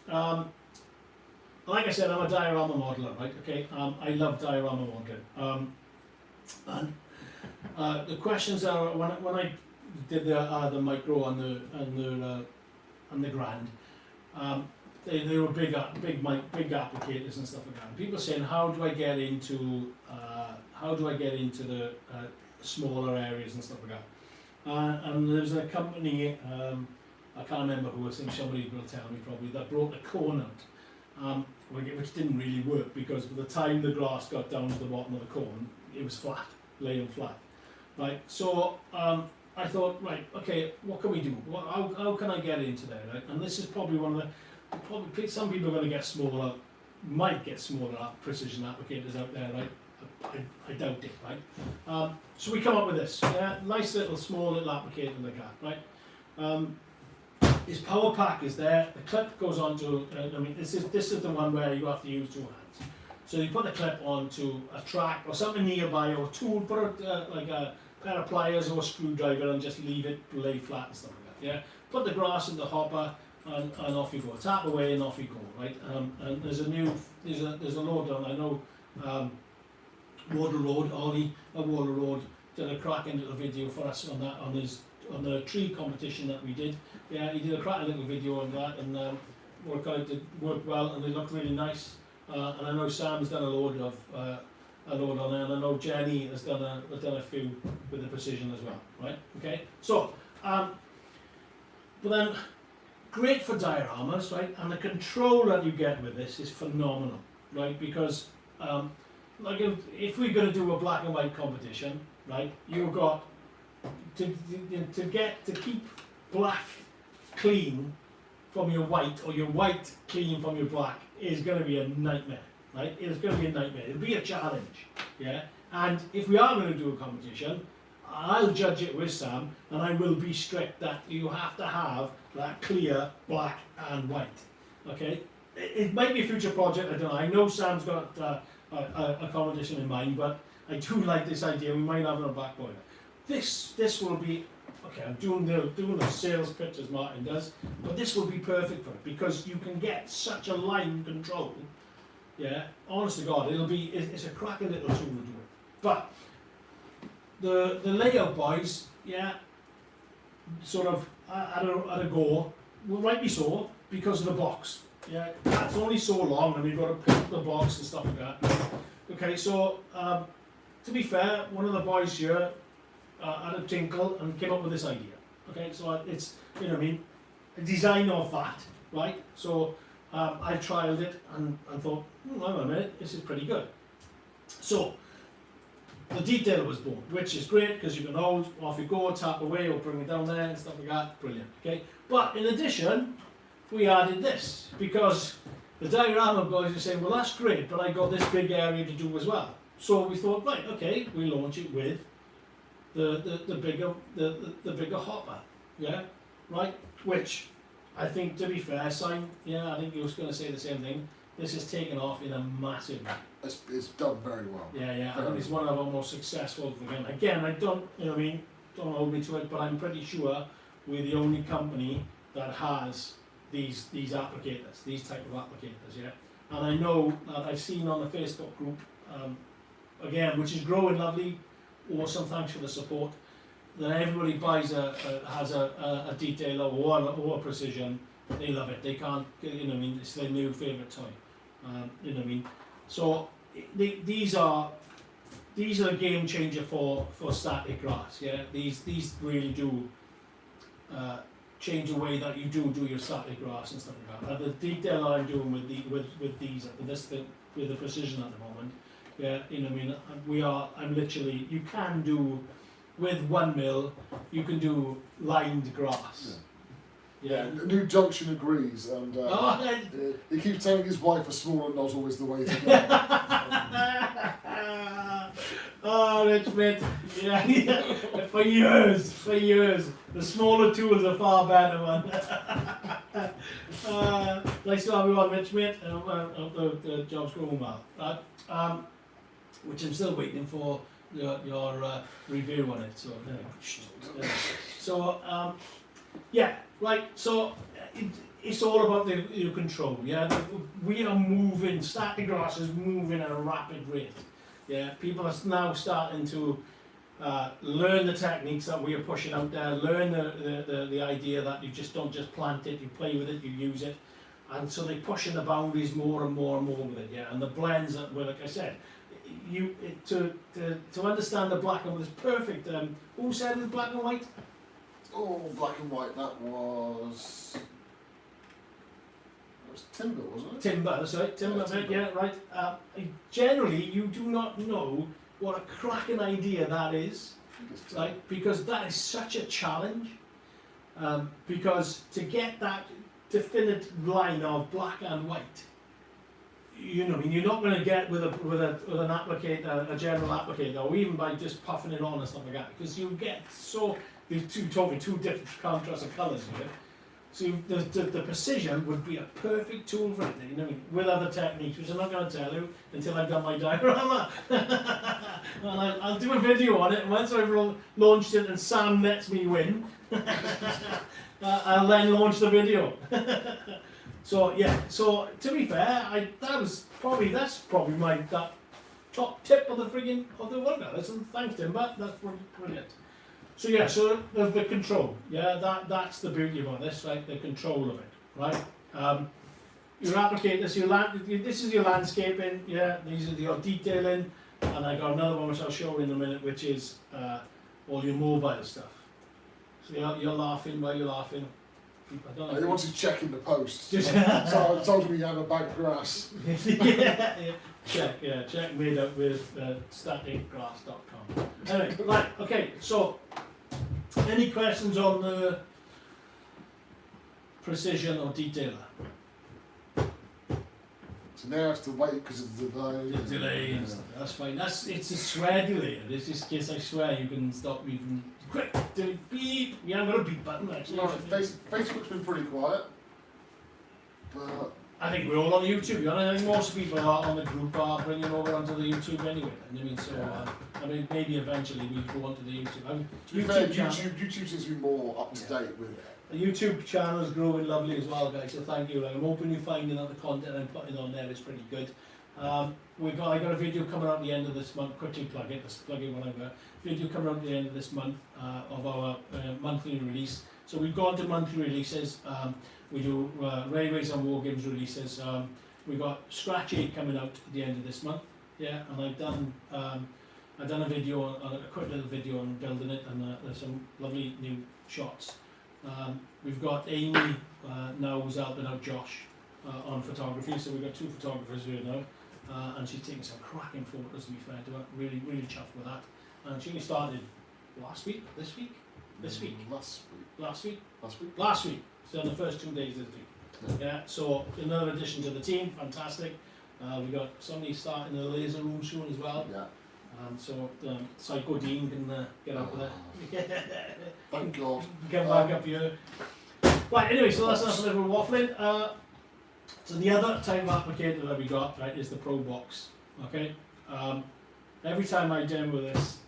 Like I said, I'm a diorama modeler, right? Okay, I love diorama modeling. And the questions are when I did the micro and the grand, they were big applicators and stuff like that. And people saying, how do I get into the smaller areas and stuff like that? And there's a company, I can't remember who. I think somebody will tell me probably, that brought the cone out. Which didn't really work because by the time the glass got down to the bottom of the cone, it was flat, laying flat. Right, so I thought, right, okay, what can we do? How can I get into there? Right? And this is probably one of the, some people are going to get smaller, might get smaller precision applicators out there, right? I doubt it, right? So we come up with this, yeah, nice little, small little applicator like that, right? His power pack is there. The clip goes onto. I mean, this is the one where you have to use 2 hands. So you put the clip onto a track or something nearby, or a tool. Put it like a pair of pliers or a screwdriver, and just leave it lay flat and stuff like that. Yeah. Put the grass in the hopper, and off you go. Tap away and off you go. Right. And there's a load down. I know. Water Road, Ollie at Water Road did a cracking little video for us on that on the tree competition that we did. Yeah, he did a cracking little video on that, and worked well, and they look really nice. And I know Sam's done a load on there, and I know Jenny has done a few with the precision as well. Right? Okay. So, but then great for dioramas, right? And the control that you get with this is phenomenal, right? Because like if we're going to do a black and white competition, right? You've got to keep black clean from your white, or your white clean from your black, is going to be a nightmare, right? It's going to be a nightmare. It'll be a challenge, yeah. And if we are going to do a competition, I'll judge it with Sam, and I will be strict that you have to have that clear black and white. Okay, it might be a future project. I don't know. I know Sam's got a competition in mind, but I do like this idea. We might have it on back burner. This will be, okay, I'm doing the sales pitch as Martin does, but this will be perfect for it because you can get such a line control. Yeah, honest to God, it's a cracking little tool to do it. But the layout boys, yeah, sort of at a go, well, rightly so, because of the box. Yeah, it's only so long, and we've got to put the box and stuff like that. Okay, so to be fair, one of the boys here had a tinkle and came up with this idea. Okay, so it's, you know what I mean, a design of that, right? So I trialed it and thought, hang on a minute, this is pretty good. So the detailer was born, which is great because you can hold, off you go, tap away or bring it down there and stuff like that, brilliant, okay? But in addition, we added this because the diorama guys are saying, well, that's great, but I got this big area to do as well. So we thought, right, okay, we launch it with the bigger hopper, yeah, right? Which I think, to be fair, I think you was going to say the same thing. This has taken off in a massive way. It's done very well. Yeah. I think it's one of our most successful again. I don't, don't hold me to it, but I'm pretty sure we're the only company that has these applicators, these type of applicators, yeah. And I know that I've seen on the Facebook group, again, which is growing lovely. Awesome, thanks for the support. That everybody buys has a detailer or a precision. They love it. They can't, it's their new favourite toy. So these are a game changer for static grass. Yeah, these really do change the way that you do your static grass and stuff like that. And the detail I'm doing with the precision at the moment. Yeah, I'm literally, you can do, with 1 mil, you can do lined grass. Yeah. The new Junction agrees, and he keeps telling his wife a smaller nozzle is the way to go. Oh, Rich mate, yeah. For years, the smaller tools are far better, man. Nice to have you on, Rich mate. The job's going well. Which I'm still waiting for your review on it. So, yeah, right. So it's all about the control. Yeah, we are moving. Static grass is moving at a rapid rate. Yeah, people are now starting to learn the techniques that we are pushing out there. Learn the idea that you just don't just plant it, you play with it, you use it, and so they're pushing the boundaries more and more with it. Yeah, and the blends that, well, like I said. To understand the black and white is perfect. Who said it was black and white? Oh, black and white. That was Timber, wasn't it? Timber, that's right. Timber. Yeah, right. Generally, you do not know what a cracking idea that is, right? Because that is such a challenge. Because to get that definite line of black and white. You're not going to get with an applicator, a general applicator, or even by just puffing it on and stuff like that, because you get you're talking two different contrasts of colours here. So the precision would be a perfect tool for it, with other techniques, which I'm not going to tell you until I've done my diorama. And I'll do a video on it, and once I've launched it and Sam lets me win, I'll then launch the video. So yeah, so to be fair, that's probably my top tip of the workout. Listen, thanks Timber, that's brilliant. So yeah, so the control, yeah, that's the beauty about this, right? The control of it, right? Your applicators, this is your landscaping, yeah. These are your detailing, and I got another one which I'll show in a minute, which is all your mobile stuff. So you're laughing while you're laughing. He wants to check in the post. So I told him he had a bag of grass. yeah. Check made up with staticgrass.com. Anyway, right, okay, so any questions on the precision or detailer? So now I have to wait because of the delay. The delay and stuff. That's fine. It's a swear delay. It's just in case I swear you can stop me from quick. Beep. Yeah, I'm gonna beep button actually. No, Facebook's been pretty quiet, but I think we're all on YouTube. I think most people are on the group are bringing over onto the YouTube anyway. Maybe eventually we'll go onto the YouTube. To be fair, YouTube seems to be more up to date with it. The YouTube channel is growing lovely as well, guys. So thank you. I'm hoping you're finding that the content I'm putting on there is pretty good. I got a video coming out at the end of this month. Quickly plug it. Let's plug it whenever. Video coming out at the end of this month of our monthly release. So we've gone to monthly releases. We do Railways and War Games releases. We got Scratch 8 coming out at the end of this month. Yeah, and I've done a video, a quick little video on building it, and there's some lovely new shots. We've got Amy now who's helping out Josh on photography, so we've got 2 photographers here now, and she's taking some cracking photos, to be fair to her. Really, really chuffed with that. And she only started last week. So the first 2 days this week. Yeah, so another addition to the team, fantastic. We got somebody starting the laser room soon as well. Yeah. So Psycho Dean can get up with it. Thank God. Get back up here. Right, anyway, so that's enough of little waffling. So the other type of applicator that we got, right, is the Pro Box. Okay? Every time I demo this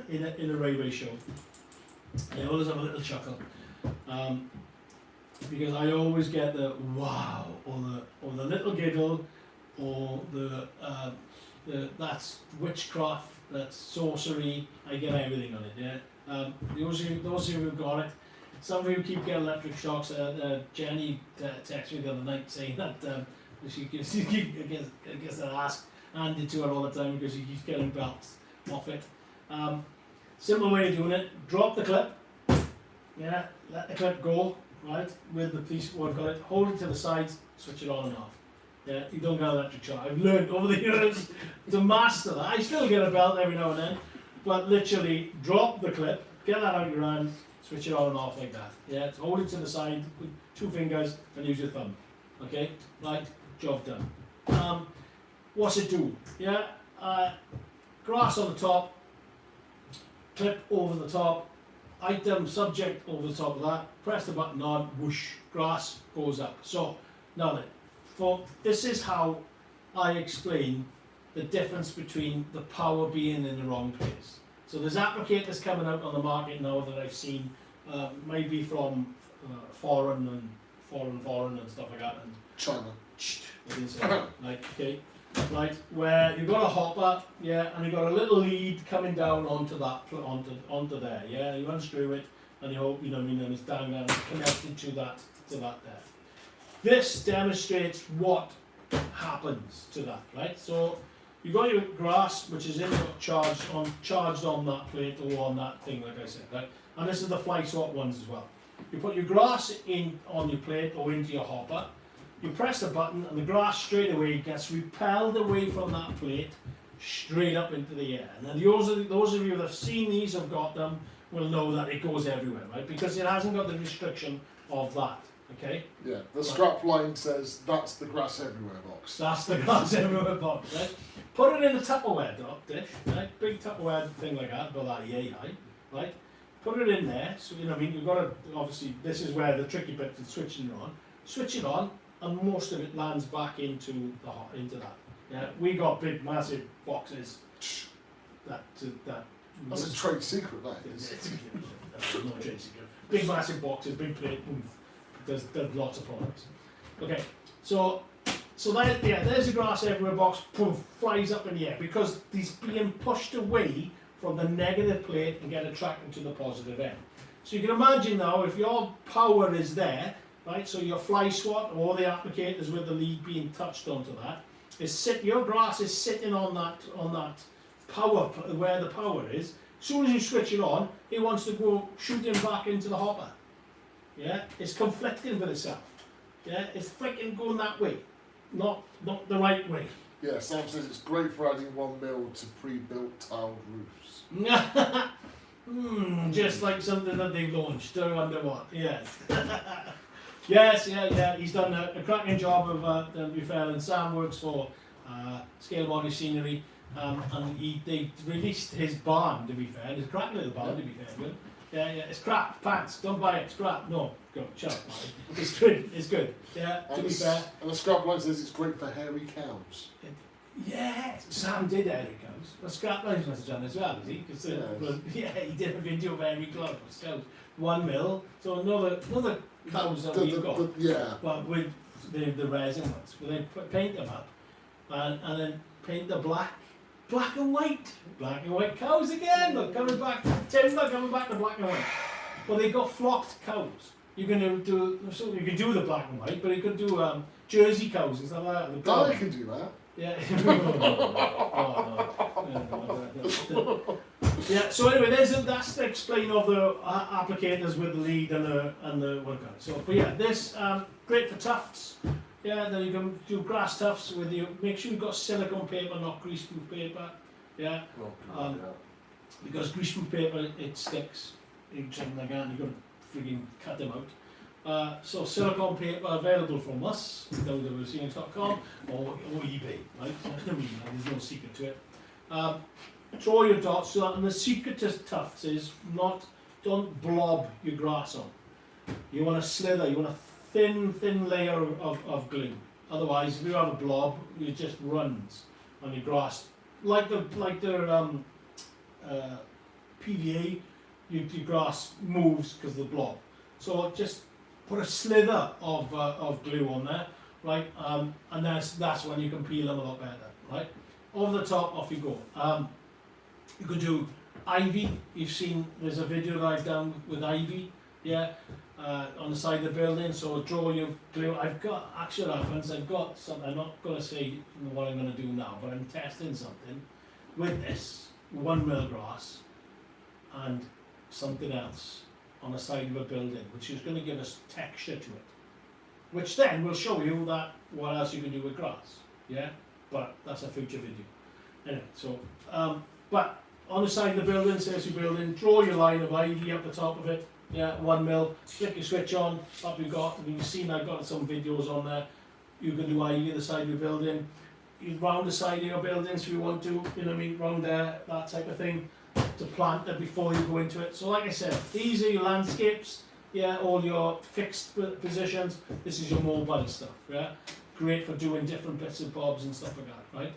in a railway show, I always have a little chuckle. Because I always get the wow, or the little giggle, or the that's witchcraft, that's sorcery. I get everything on it. Yeah. Those of you who've got it, some of you keep getting electric shocks. Jenny texted me the other night saying that she gets her ass handed to her all the time because she keeps getting belts off it. Simple way of doing it: drop the clip. Yeah, let the clip go. Right, with the piece, what I've got it, hold it to the sides, switch it on and off. Yeah, you don't get electric shock. I've learned over the years to master that. I still get a belt every now and then, but literally drop the clip, get that out of your hand, switch it on and off like that. Yeah, so hold it to the side with 2 fingers and use your thumb. Okay, right, job done. What's it do? Yeah, grass on the top, clip over the top, item subject over the top of that, press the button on, whoosh, grass goes up. So now then, this is how I explain the difference between the power being in the wrong place. So there's applicators coming out on the market now that I've seen, maybe from foreign and stuff like that. And China. I didn't say that. Like, okay. Right, where you've got a hopper, yeah, and you've got a little lead coming down onto that, onto there, yeah. You unscrew it, and you hope, you know what I mean, and it's down there and it's connected to that there. This demonstrates what happens to that, right? So you've got your grass, which is charged on that plate or on that thing, like I said, right? And this is the fly swap ones as well. You put your grass in on your plate or into your hopper. You press the button and the grass straight away gets repelled away from that plate straight up into the air. And then those of you that have seen these, have got them, will know that it goes everywhere, right? Because it hasn't got the restriction of that, okay? Yeah, the strap line says that's the grass everywhere box. That's the grass everywhere box, right? Put it in a Tupperware dish, right? Big Tupperware thing like that, about that yay high, right? Put it in there, so you know what I mean, you've got to, obviously, this is where the tricky bit is switching it on. Switch it on, and most of it lands back into that. Yeah, we got big, massive boxes. That's a trade secret, that is. No trade secret. Big, massive boxes, big plate. Oof. There's lots of products. Okay, so that, yeah, there's a grass everywhere box. Poof, flies up in the air because he's being pushed away from the negative plate and get attracted to the positive end. So you can imagine now, if your power is there. Right, so your fly swat or the applicators with the lead being touched onto that your grass is sitting on that power where the power is. As soon as you switch it on, it wants to go shooting back into the hopper. Yeah, it's conflicting with itself. Yeah, it's freaking going that way, not the right way. Yeah, Sam says it's great for adding 1 mil to pre-built tiled roofs. Just like something that they've launched. I wonder what. Yes. Yes, yeah. He's done a cracking job of, to be fair, and Sam works for Scale Body Scenery, and they released his barn, to be fair. It's a cracking little barn, to be fair. Good. Yeah, it's crap, pants, don't buy it, it's crap. No, go, shut up, man. It's good, yeah, to be fair. And the scrap line says it's great for hairy cows. Yeah, Sam did hairy cows. The scrap lines must have done as well, is he? Yeah, he did a video of hairy cows. 1 mil, so another cows that we've got. Yeah. But with the resin ones, where they paint them up, and then paint the black and white cows again. Look, coming back, timber coming back to black and white. Well, they got flocked cows. You can do the black and white, but you could do Jersey cows and stuff like that. I can do that. Yeah. Yeah. So anyway, that's the explain of the applicators with the lead and the what kind. So, but yeah, this great for tufts. Yeah, then you can do grass tufts with you. Make sure you've got silicone paper, not greaseproof paper. Yeah. Because greaseproof paper, it sticks. Something like that, and you've got to frigging cut them out. So silicone paper available from us, WWSCENICS.com or eBay, right? So, I mean, there's no secret to it. Draw your dots, and the secret to tufts is don't blob your grass on. You want to slither, you want a thin layer of glue. Otherwise, if you have a blob, it just runs on your grass. Like the PVA, your grass moves because of the blob. So just put a slither of glue on there, right? And that's when you can peel them a lot better, right? Over the top, off you go. You could do ivy. You've seen there's a video that I've done with ivy, yeah, on the side of the building. So draw your glue. I've got something. I'm not going to say what I'm going to do now, but I'm testing something with this 1 mil grass and something else on the side of a building, which is going to give us texture to it, which then will show you that what else you can do with grass, yeah. But that's a future video. Anyway, so but on the side of the building, says your building, draw your line of ivy up the top of it. Yeah, 1 mil. Flick your switch on. Up you got. And you've seen I've got some videos on there. You can do ivy at the side of your building. You round the side of your buildings if you want to. You know what I mean? Round there, that type of thing, to plant it before you go into it. So like I said, these are your landscapes. Yeah, all your fixed positions. This is your mobile stuff. Yeah, great for doing different bits and bobs and stuff like that. Right.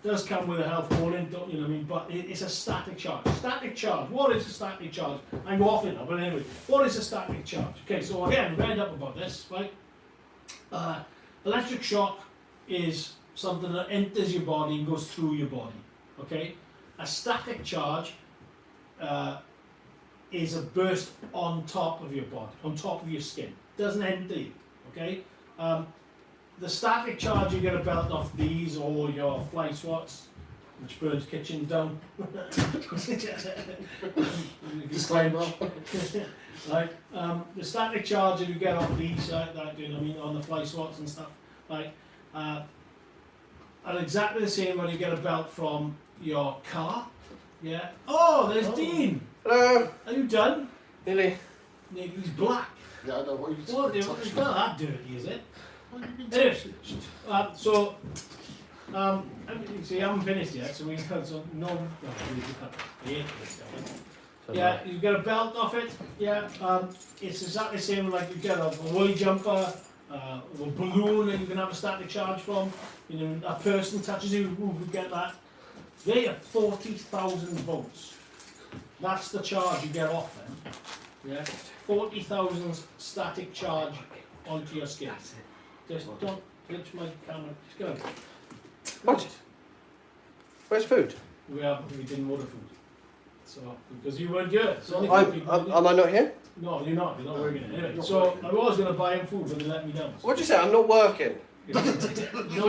Does come with a health warning, don't you know what I mean? But it's a static charge. Static charge. What is a static charge? I'm off it now, but anyway, what is a static charge? Okay, so again, read up about this, right? Electric shock is something that enters your body and goes through your body. Okay, a static charge is a burst on top of your body, on top of your skin. Doesn't enter you. Okay. The static charge you get a belt off these or your fly swats, which burns kitchens down. Disclaimer. Right, the static charge that you get off these, that you know what I mean, on the fly swats and stuff, right, are exactly the same when you get a belt from your car. Yeah. Oh, there's Dean. Hello. Are you done? Nearly. He's black. Yeah, I know what you're Well, talking it's about. not that dirty, is it? Anyway, See, I haven't finished yet, so we have some yeah, you get a belt off it. Yeah, it's exactly the same like you get a woolly jumper, a balloon, and you can have a static charge from. You know, a person touches you, you get that. They are 40,000 volts. That's the charge you get off them. Yeah, 40,000 static charge onto your skin. Just don't glitch my camera. Just go. What? Where's food? We didn't order food. So, because you weren't here. It's only Am I not here? No, you're not. You're not working it. Anyway, so I was going to buy him food, but they let me down. What'd you say? I'm not working. No,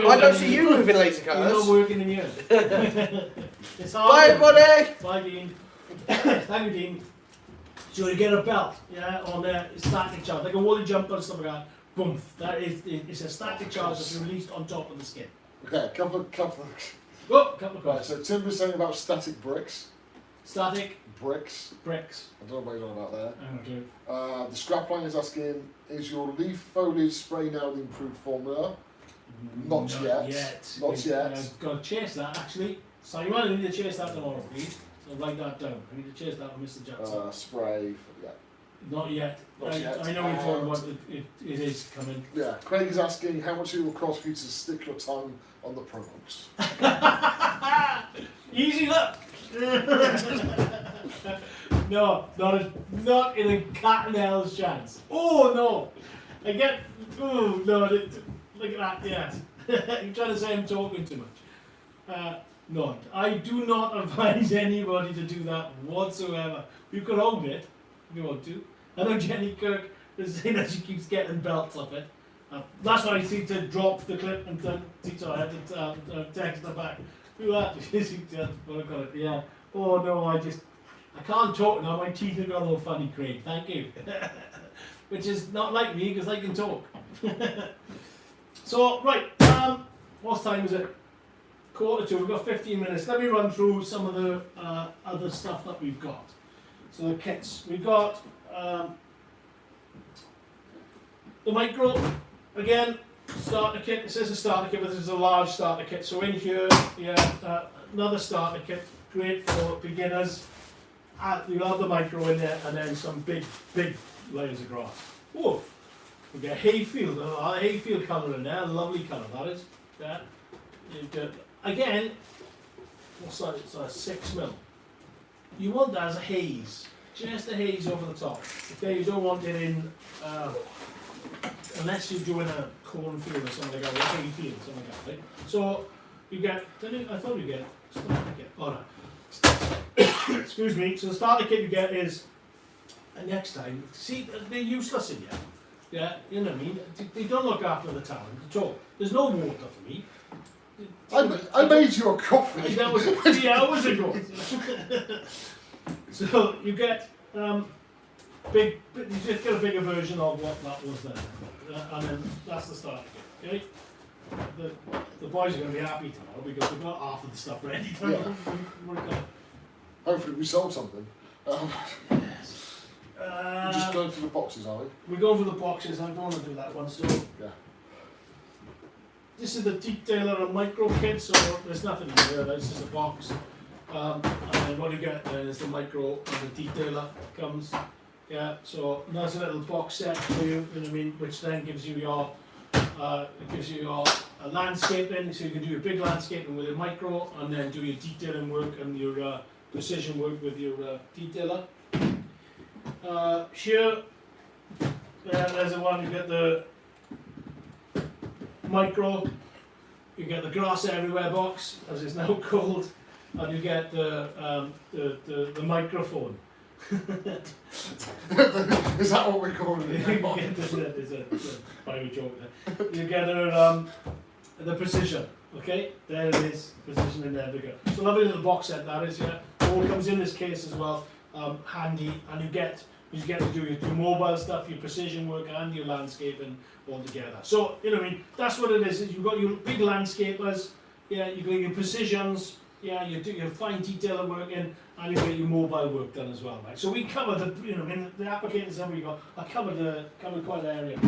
I don't see you moving laser You're cutters. not working in here. It's hard. Bye, everybody. Bye, Dean. Thank you, Dean. So you get a belt, yeah, on there, static charge, like a woolly jumper and stuff like that. Boom. That is, it's a static charge that's released on top of the skin. okay, a couple of Couple of right. questions. So Tim was saying about static bricks. Static Bricks. bricks. I don't know what you're on about there. I don't know. The scrapline is asking, is your leaf foliage spray now the improved formula? Not yet. Not yet. I've got to chase that actually. Simon, I need to chase that tomorrow, please. So write that down. I need to chase that with Mr. Jackson. Spray. Yeah. Not yet. Not yet. I know you're talking about it is coming. Yeah. Craig is asking how much it will cost for you to stick your tongue on the products. Easy look. No, not in a cat and hell's chance. Oh no, I get. Oh no, look at that. Yes, you're trying to say I'm talking too much. No, I do not advise anybody to do that whatsoever. You could hold it if you want to. I know Jenny Kirk is saying that she keeps getting belts off it. That's why I seem to drop the clip and teach her. I had to text her back. Do that. Well, I got it. Yeah. Oh no, I can't talk now. My teeth have got a little funny, Craig. Thank you. Which is not like me because I can talk. So right, what time is it? 1:45. We've got 15 minutes. Let me run through some of the other stuff that we've got. So the kits. We've got the micro. Again, starter kit. It says a starter kit, but this is a large starter kit. So in here, another starter kit, great for beginners. You'll have the micro in there, and then some big layers of grass. Oh, we get hayfield, hayfield colour in there, lovely colour that is. Yeah. You've got, again, what's that? It's a 6mm. You want that as a haze, just a haze over the top. Okay, you don't want it in, unless you're doing a cornfield or something like that, or a hayfield, something like that. Right? So you get, I thought you get starter kit. Oh no. Excuse me. So the starter kit you get is, next time, see, they're useless in here. Yeah, you know what I mean? They don't look after the talent at all. There's no water for me. I made you a coffee. That was 3 hours ago. So you get you just get a bigger version of what that was there, and then that's the starter kit. Okay, the boys are going to be happy tomorrow because we've got half of the stuff ready. Yeah. Hopefully we sold something. Yes. We're just going through the boxes, are we? We're going for the boxes. I don't want to do that one. So yeah. This is the detailer and micro kit, so there's nothing in there, this is a box. And then what you get then is the micro and the detailer comes. Yeah, so there's a little box set for you, you know what I mean, which then gives you your landscaping, so you can do your big landscaping with a micro and then do your detailing work and your precision work with your detailer. Here, there's the one you get the micro, you get the grass everywhere box, as it's now called, and you get the microphone. Is that what we're calling it? There's a private joke there. You get the precision, okay? There it is, precision in there bigger. So lovely little box set that is, yeah. All comes in this case as well, handy, and you get to do your mobile stuff, your precision work, and your landscaping all together. So, you know what I mean, that's what it is. You've got your big landscapers, yeah, you've got your precisions, yeah, you do your fine detailer work in, and you get your mobile work done as well, right? So we cover the, you know, in the applicators that we got, I covered quite an area.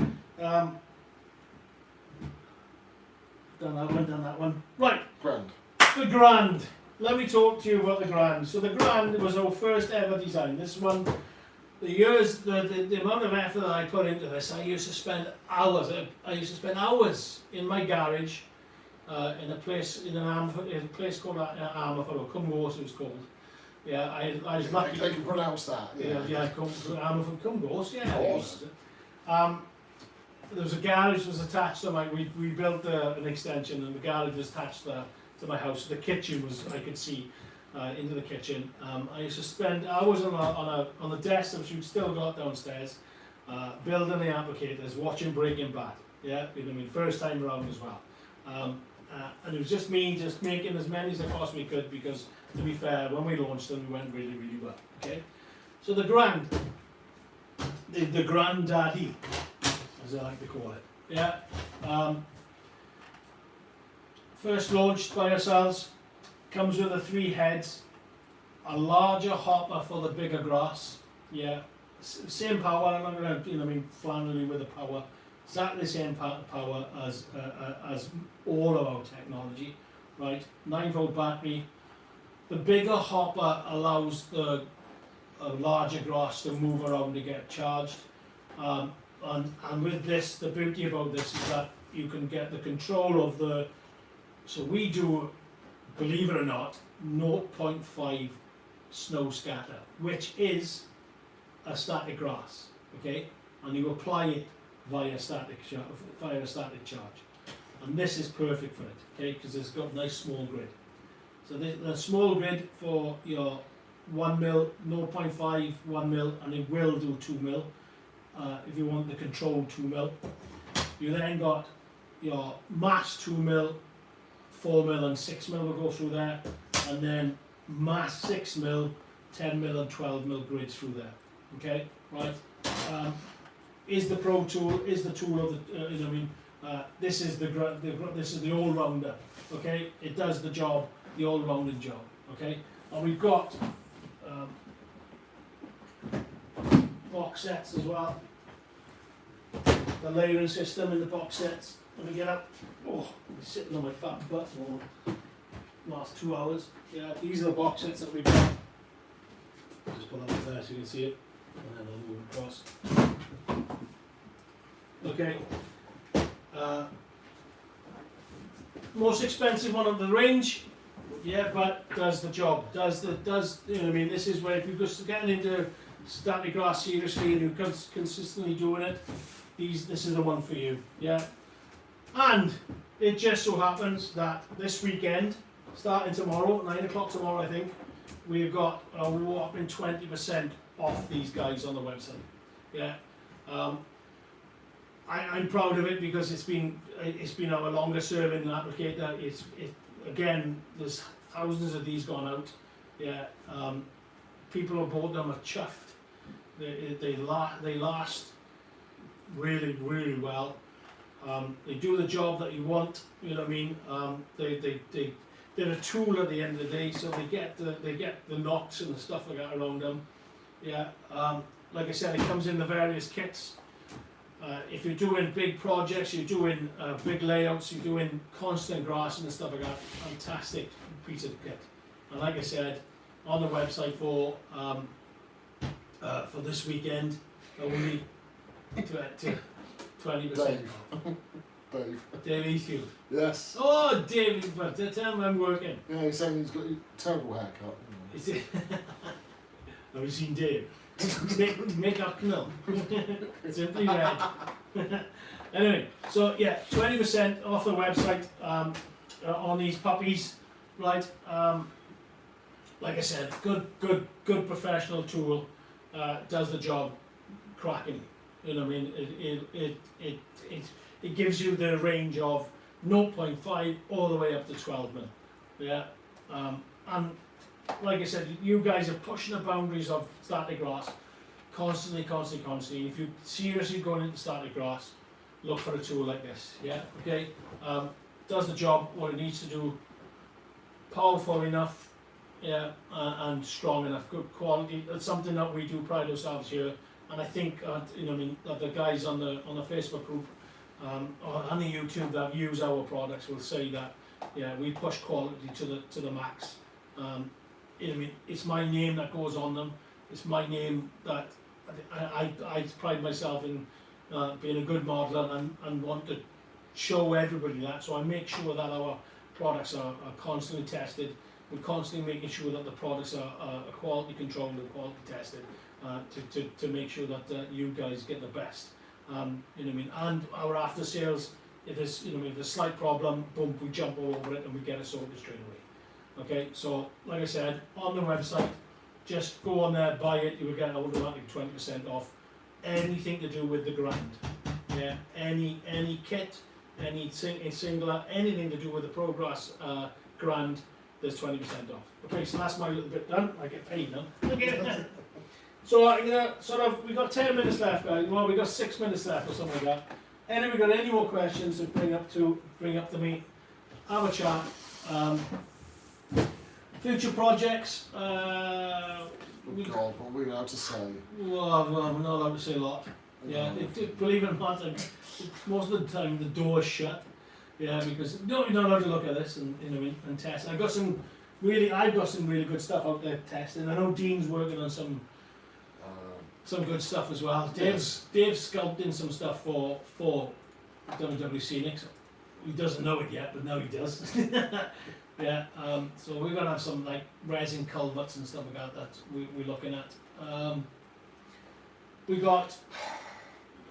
Done that one. Right. Grand. The Grand. Let me talk to you about the Grand. So the Grand was our first ever design. This one, the amount of effort that I put into this, I used to spend hours. I used to spend hours in my garage, in a place called Armaford, or Cumgos it was called. Yeah, I was lucky. They can pronounce that. Yeah, Armaford, Cumgos. Yeah. Of course. There was a garage was attached to we built an extension, and the garage was attached to my house. The kitchen was, I could see into the kitchen. I used to spend hours on the desk that we've still got downstairs, building the applicators, watching Breaking Bad. Yeah, you know what I mean, first time around as well. And it was just me, just making as many as I possibly could, because to be fair, when we launched them, we went really, really well. Okay, so the Grand, the Granddaddy, as I like to call it. Yeah. First launched by ourselves, comes with the 3 heads, a larger hopper for the bigger grass. Yeah, same power. I'm not going to, you know, I mean, flannelly with the power. Exactly the same power as all of our technology, right? 9-volt battery. The bigger hopper allows the larger grass to move around to get charged. And with this, the beauty about this is that you can get the control of the. So we do, believe it or not, 0.5 snow scatter, which is a static grass, okay? And you apply it via a static charge. And this is perfect for it, okay? Because it's got a nice small grid. So the small grid for your 1 mil, 0.5, 1 mil, and it will do 2 mil. If you want the controlled 2 mil. You then got your mass 2 mil, 4 mil and 6 mil will go through there, and then mass 6 mil, 10 mil and 12 mil grids through there. Okay, right? Is the Pro tool, is the tool of the, you know what I mean, this is the all-rounder. Okay, it does the job, the all-rounded job. Okay, and we've got box sets as well. the layering system in the box sets. Let me get up. Oh, I'm sitting on my fat butt for the last 2 hours. Yeah, these are the box sets that we've got. Just pull up there so you can see it, and then I'll move across. Okay. Most expensive one of the range, yeah, but does the job. Does you know what I mean? This is where if you're just getting into static glass seriously and you're consistently doing it, this is the one for you, yeah. And it just so happens that this weekend, starting tomorrow, 9 o'clock tomorrow, I think, we've got a whopping 20% off these guys on the website, yeah. I'm proud of it because it's been our longest serving applicator. Again, there's thousands of these gone out. Yeah, people who bought them are chuffed. They last really well. They do the job that you want. You know what I mean? They're a tool at the end of the day, so they get the knocks and the stuff like that around them. Yeah, like I said, it comes in the various kits. If you're doing big projects, you're doing big layouts, you're doing constant grass and stuff like that, fantastic piece of kit. And like I said, on the website for this weekend, only 20%. Dave. Dave Eastfield. Yes. Oh, Dave, but tell him I'm working. Yeah, he's saying he's got a terrible haircut. Is it? Have you seen Dave? Make up Knull. Simply red. Anyway, so yeah, 20% off the website on these puppies, right? Like I said, good professional tool, does the job cracking. You know what I mean? It gives you the range of 0.5 all the way up to 12 mil. Yeah, and like I said, you guys are pushing the boundaries of static grass constantly. If you're seriously going into static grass, look for a tool like this. Yeah, okay. Does the job what it needs to do, powerful enough, yeah, and strong enough, good quality. That's something that we do pride ourselves here, and I think you know, I mean, that the guys on the Facebook group or on the YouTube that use our products will say that, yeah, we push quality to the max. You know, I mean, it's my name that goes on them. It's my name that I pride myself in being a good modeler and want to show everybody that. So I make sure that our products are constantly tested. We're constantly making sure that the products are quality controlled and quality tested to make sure that you guys get the best. You know what I mean? And our after sales, if there's, you know, if there's a slight problem, boom, we jump all over it and we get it sorted straight away. Okay, so like I said, on the website, just go on there, buy it, you will get automatic 20% off anything to do with the grind. Yeah, any kit, any singular, anything to do with the Progress grind, there's 20% off. Okay, so that's my little bit done. I get paid now. Okay. So I'm gonna we got 10 minutes left, guys. Well, we got 6 minutes left or something like that. Anyway, we got any more questions to bring up to me? Have a chat. Future projects. God, what are we allowed to say? Well, we're not allowed to say a lot. Yeah, believe it or not, most of the time the door's shut. Yeah, because no, you're not allowed to look at this and, you know, and test. I've got some really good stuff out there testing. I know Dean's working on some good stuff as well. Dave's sculpting some stuff for WWSCENICS. He doesn't know it yet, but now he does. Yeah, so we're gonna have some like resin culverts and stuff like that we're looking at. We got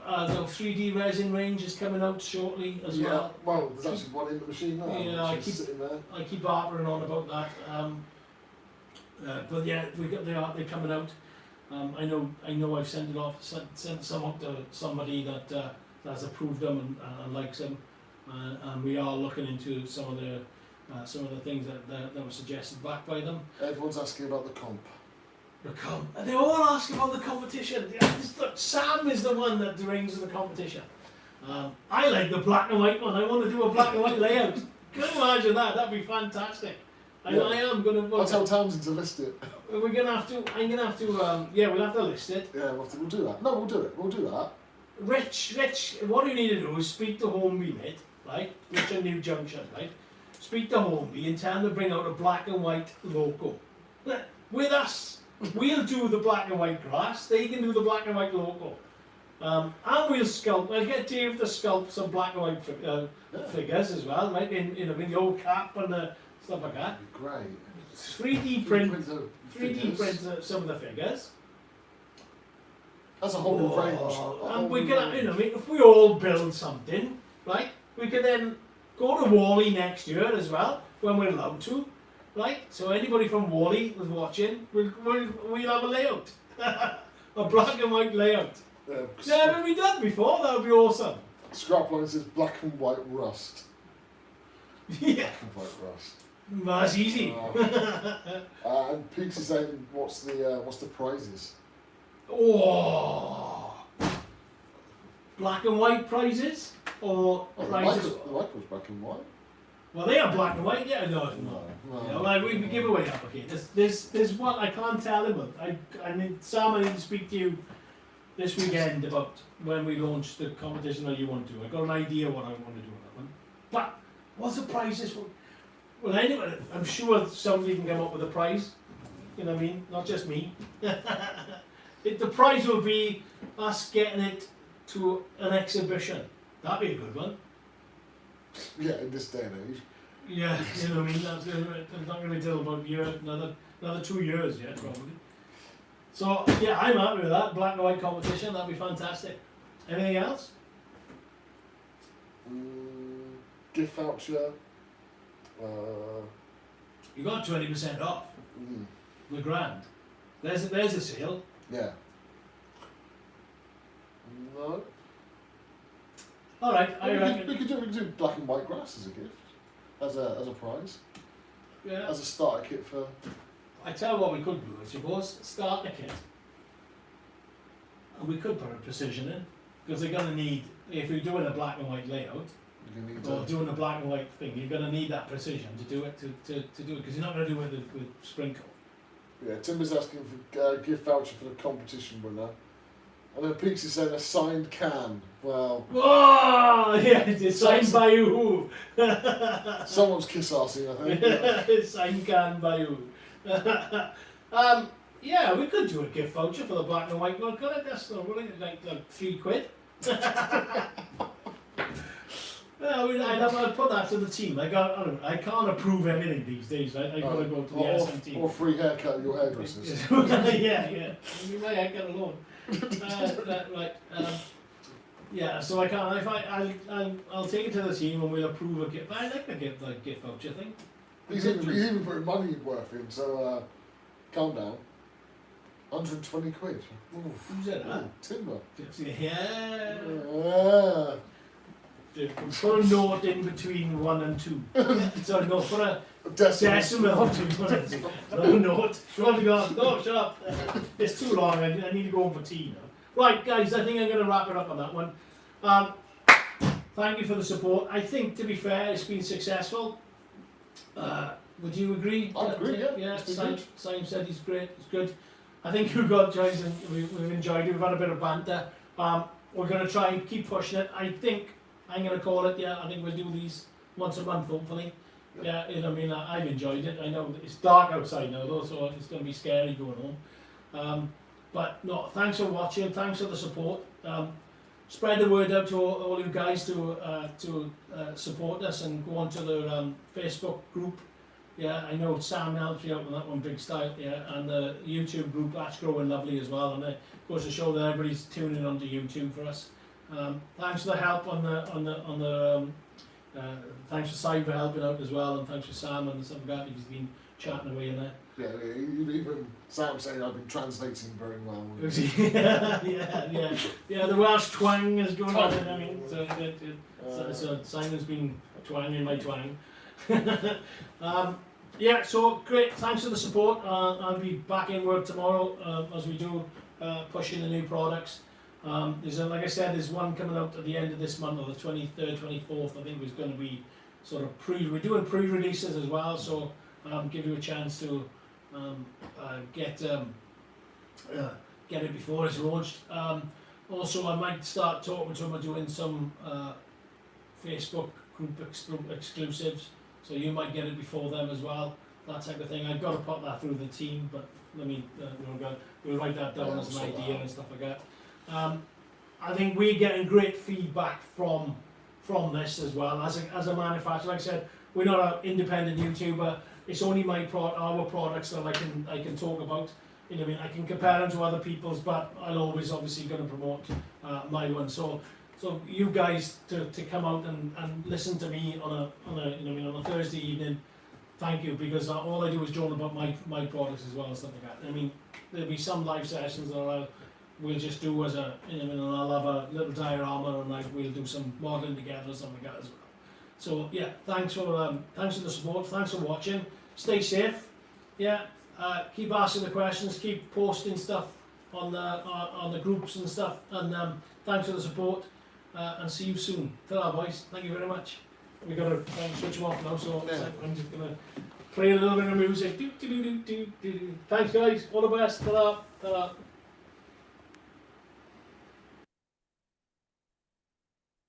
the 3D resin range is coming out shortly as well. Well, there's actually one in the machine now. Yeah, I keep harping on about that. But yeah, they're coming out. I know I've sent some up to somebody that has approved them and likes them, and we are looking into some of the things that were suggested back by them. Everyone's asking about the comp. The comp. And they all ask about the competition. Yeah, look, Sam is the one that arranges the competition. I like the black and white one. I want to do a black and white layout. Can you imagine that? That'd be fantastic. Yeah. I am going to. I'll tell Townsend to list it. We're going to have to. I'm going to have to. Yeah, we'll have to list it. Yeah, we'll do that. No, we'll do it. We'll do that. Rich, what you need to do is speak to Hornby, mate, right? Rich and New Junction, right? Speak to Hornby and tell them to bring out a black and white logo. With us, we'll do the black and white grass, they can do the black and white logo. And we'll sculpt, I'll get Dave to sculpt some black and white figures as well, right? In the old cap and stuff like that. Great. 3D print some of the figures. That's a whole new range. And we can, if we all build something, right? We can then go to Wally next year as well, when we're allowed to, right? So anybody from Wally who's watching, we'll have a layout, a black and white layout. Never been done before. That would be awesome. Scrapline says black and white rust. Yeah, Black and white rust. that's easy. And Peaks is saying, what's the prizes? Oh, black and white prizes or prizes? The mic was black and white. Well, they are black and white. Yeah, no. Like we give away applicators. There's one I can't tell him. I need Sam. I need to speak to you this weekend about when we launch the competition that you want to do. I got an idea what I want to do with that one. But what's the prizes for? Well, anyway, I'm sure somebody can come up with a prize. You know what I mean? Not just me. The prize will be us getting it to an exhibition. That'd be a good one. Yeah, in this day and age. Yeah, you know what I mean? That's not going to be till about another 2 years yet, probably. So, yeah, I'm happy with that. Black and white competition, that'd be fantastic. Anything else? Gift voucher. You got 20% off. The grand. There's a sale. Yeah. No. All right, I reckon. We could do black and white grass as a gift, as a prize, Yeah. as a starter kit for. I tell you what we could do, I suppose. Start the kit. And we could put a precision in. Because they're going to need, if you're doing a black and white layout, or doing a black and white thing, you're going to need that precision to do it, to do it, because you're not going to do it with sprinkle. Yeah, Timber's asking for a gift voucher for the competition winner. And then Peaks is saying a signed can. Well. Whoa! Yeah, it's signed by who? Someone's kiss arsing, I think. It's signed can by who? Yeah, we could do a gift voucher for the black and white one, could it? That's not really like £3. Well, I'd put that to the team. I can't approve anything these days. I got to go to the SMT. Or free haircut at your hairdressers. yeah. Give my haircut alone. Right. Yeah. So I can't. I'll take it to the team and we'll approve a gift. I like the gift voucher thing. He's even putting money worth in. So calm down. 120 quid. Who said that? Timber. Yeah. Put a note in between 1 and 2. Sorry, no, put a decimal between 1 and 2. No note. No, shut up. It's too long. I need to go home for tea now. Right, guys, I think I'm going to wrap it up on that one. Thank you for the support. I think, to be fair, it's been successful. Would you agree? I agree, yeah. Yeah, Simon said he's great. It's good. I think you got joys and we've enjoyed it. We've had a bit of banter. We're going to try and keep pushing it. I think I'm going to call it, I think we'll do these once a month, hopefully. Yeah, you know what I mean, I've enjoyed it. I know it's dark outside now, though, so it's going to be scary going home. But no, thanks for watching, thanks for the support. Spread the word out to all you guys to support us and go onto the Facebook group. Yeah, I know Sam helped you out on that one big style. Yeah, and the YouTube group, that's growing lovely as well. And it goes to show that everybody's tuning onto YouTube for us. Thanks for the help on the thanks for Cy for helping out as well, and thanks for Sam and stuff like that. He's been chatting away in there. Yeah, even Sam saying I've been translating very well. yeah. The Welsh twang is going on. I mean, so Simon's been twanging my twang. Yeah, so great. Thanks for the support. I'll be back in work tomorrow as we do pushing the new products. Like I said, there's one coming out at the end of this month, or the 23rd, 24th. I think was going to be sort of we're doing pre-releases as well, so give you a chance to get it before it's launched. Also, I might start talking to them about doing some Facebook group exclusives, so you might get it before them as well. That type of thing. I've got to put that through the team, but I mean, we'll write that down as an idea and stuff like that. I think we're getting great feedback from this as well. As a manufacturer, like I said, we're not an independent YouTuber. It's only our products that I can talk about. You know what I mean? I can compare them to other people's, but I'll always obviously going to promote my one. So you guys to come out and listen to me on a Thursday evening. Thank you, because all I do is drone about my products as well and stuff like that. I mean, there'll be some live sessions that we'll just do as and I'll have a little diorama and we'll do some modelling together or something like that as well. So yeah, thanks for the support, thanks for watching. Stay safe. Yeah, keep asking the questions, keep posting stuff on the groups and stuff, and thanks for the support. And see you soon. Ta-ra, boys. Thank you very much. We got to switch them off now, so I'm just gonna play a little bit of music. Thanks, guys. All the best. Ta-ra. Ta-ra.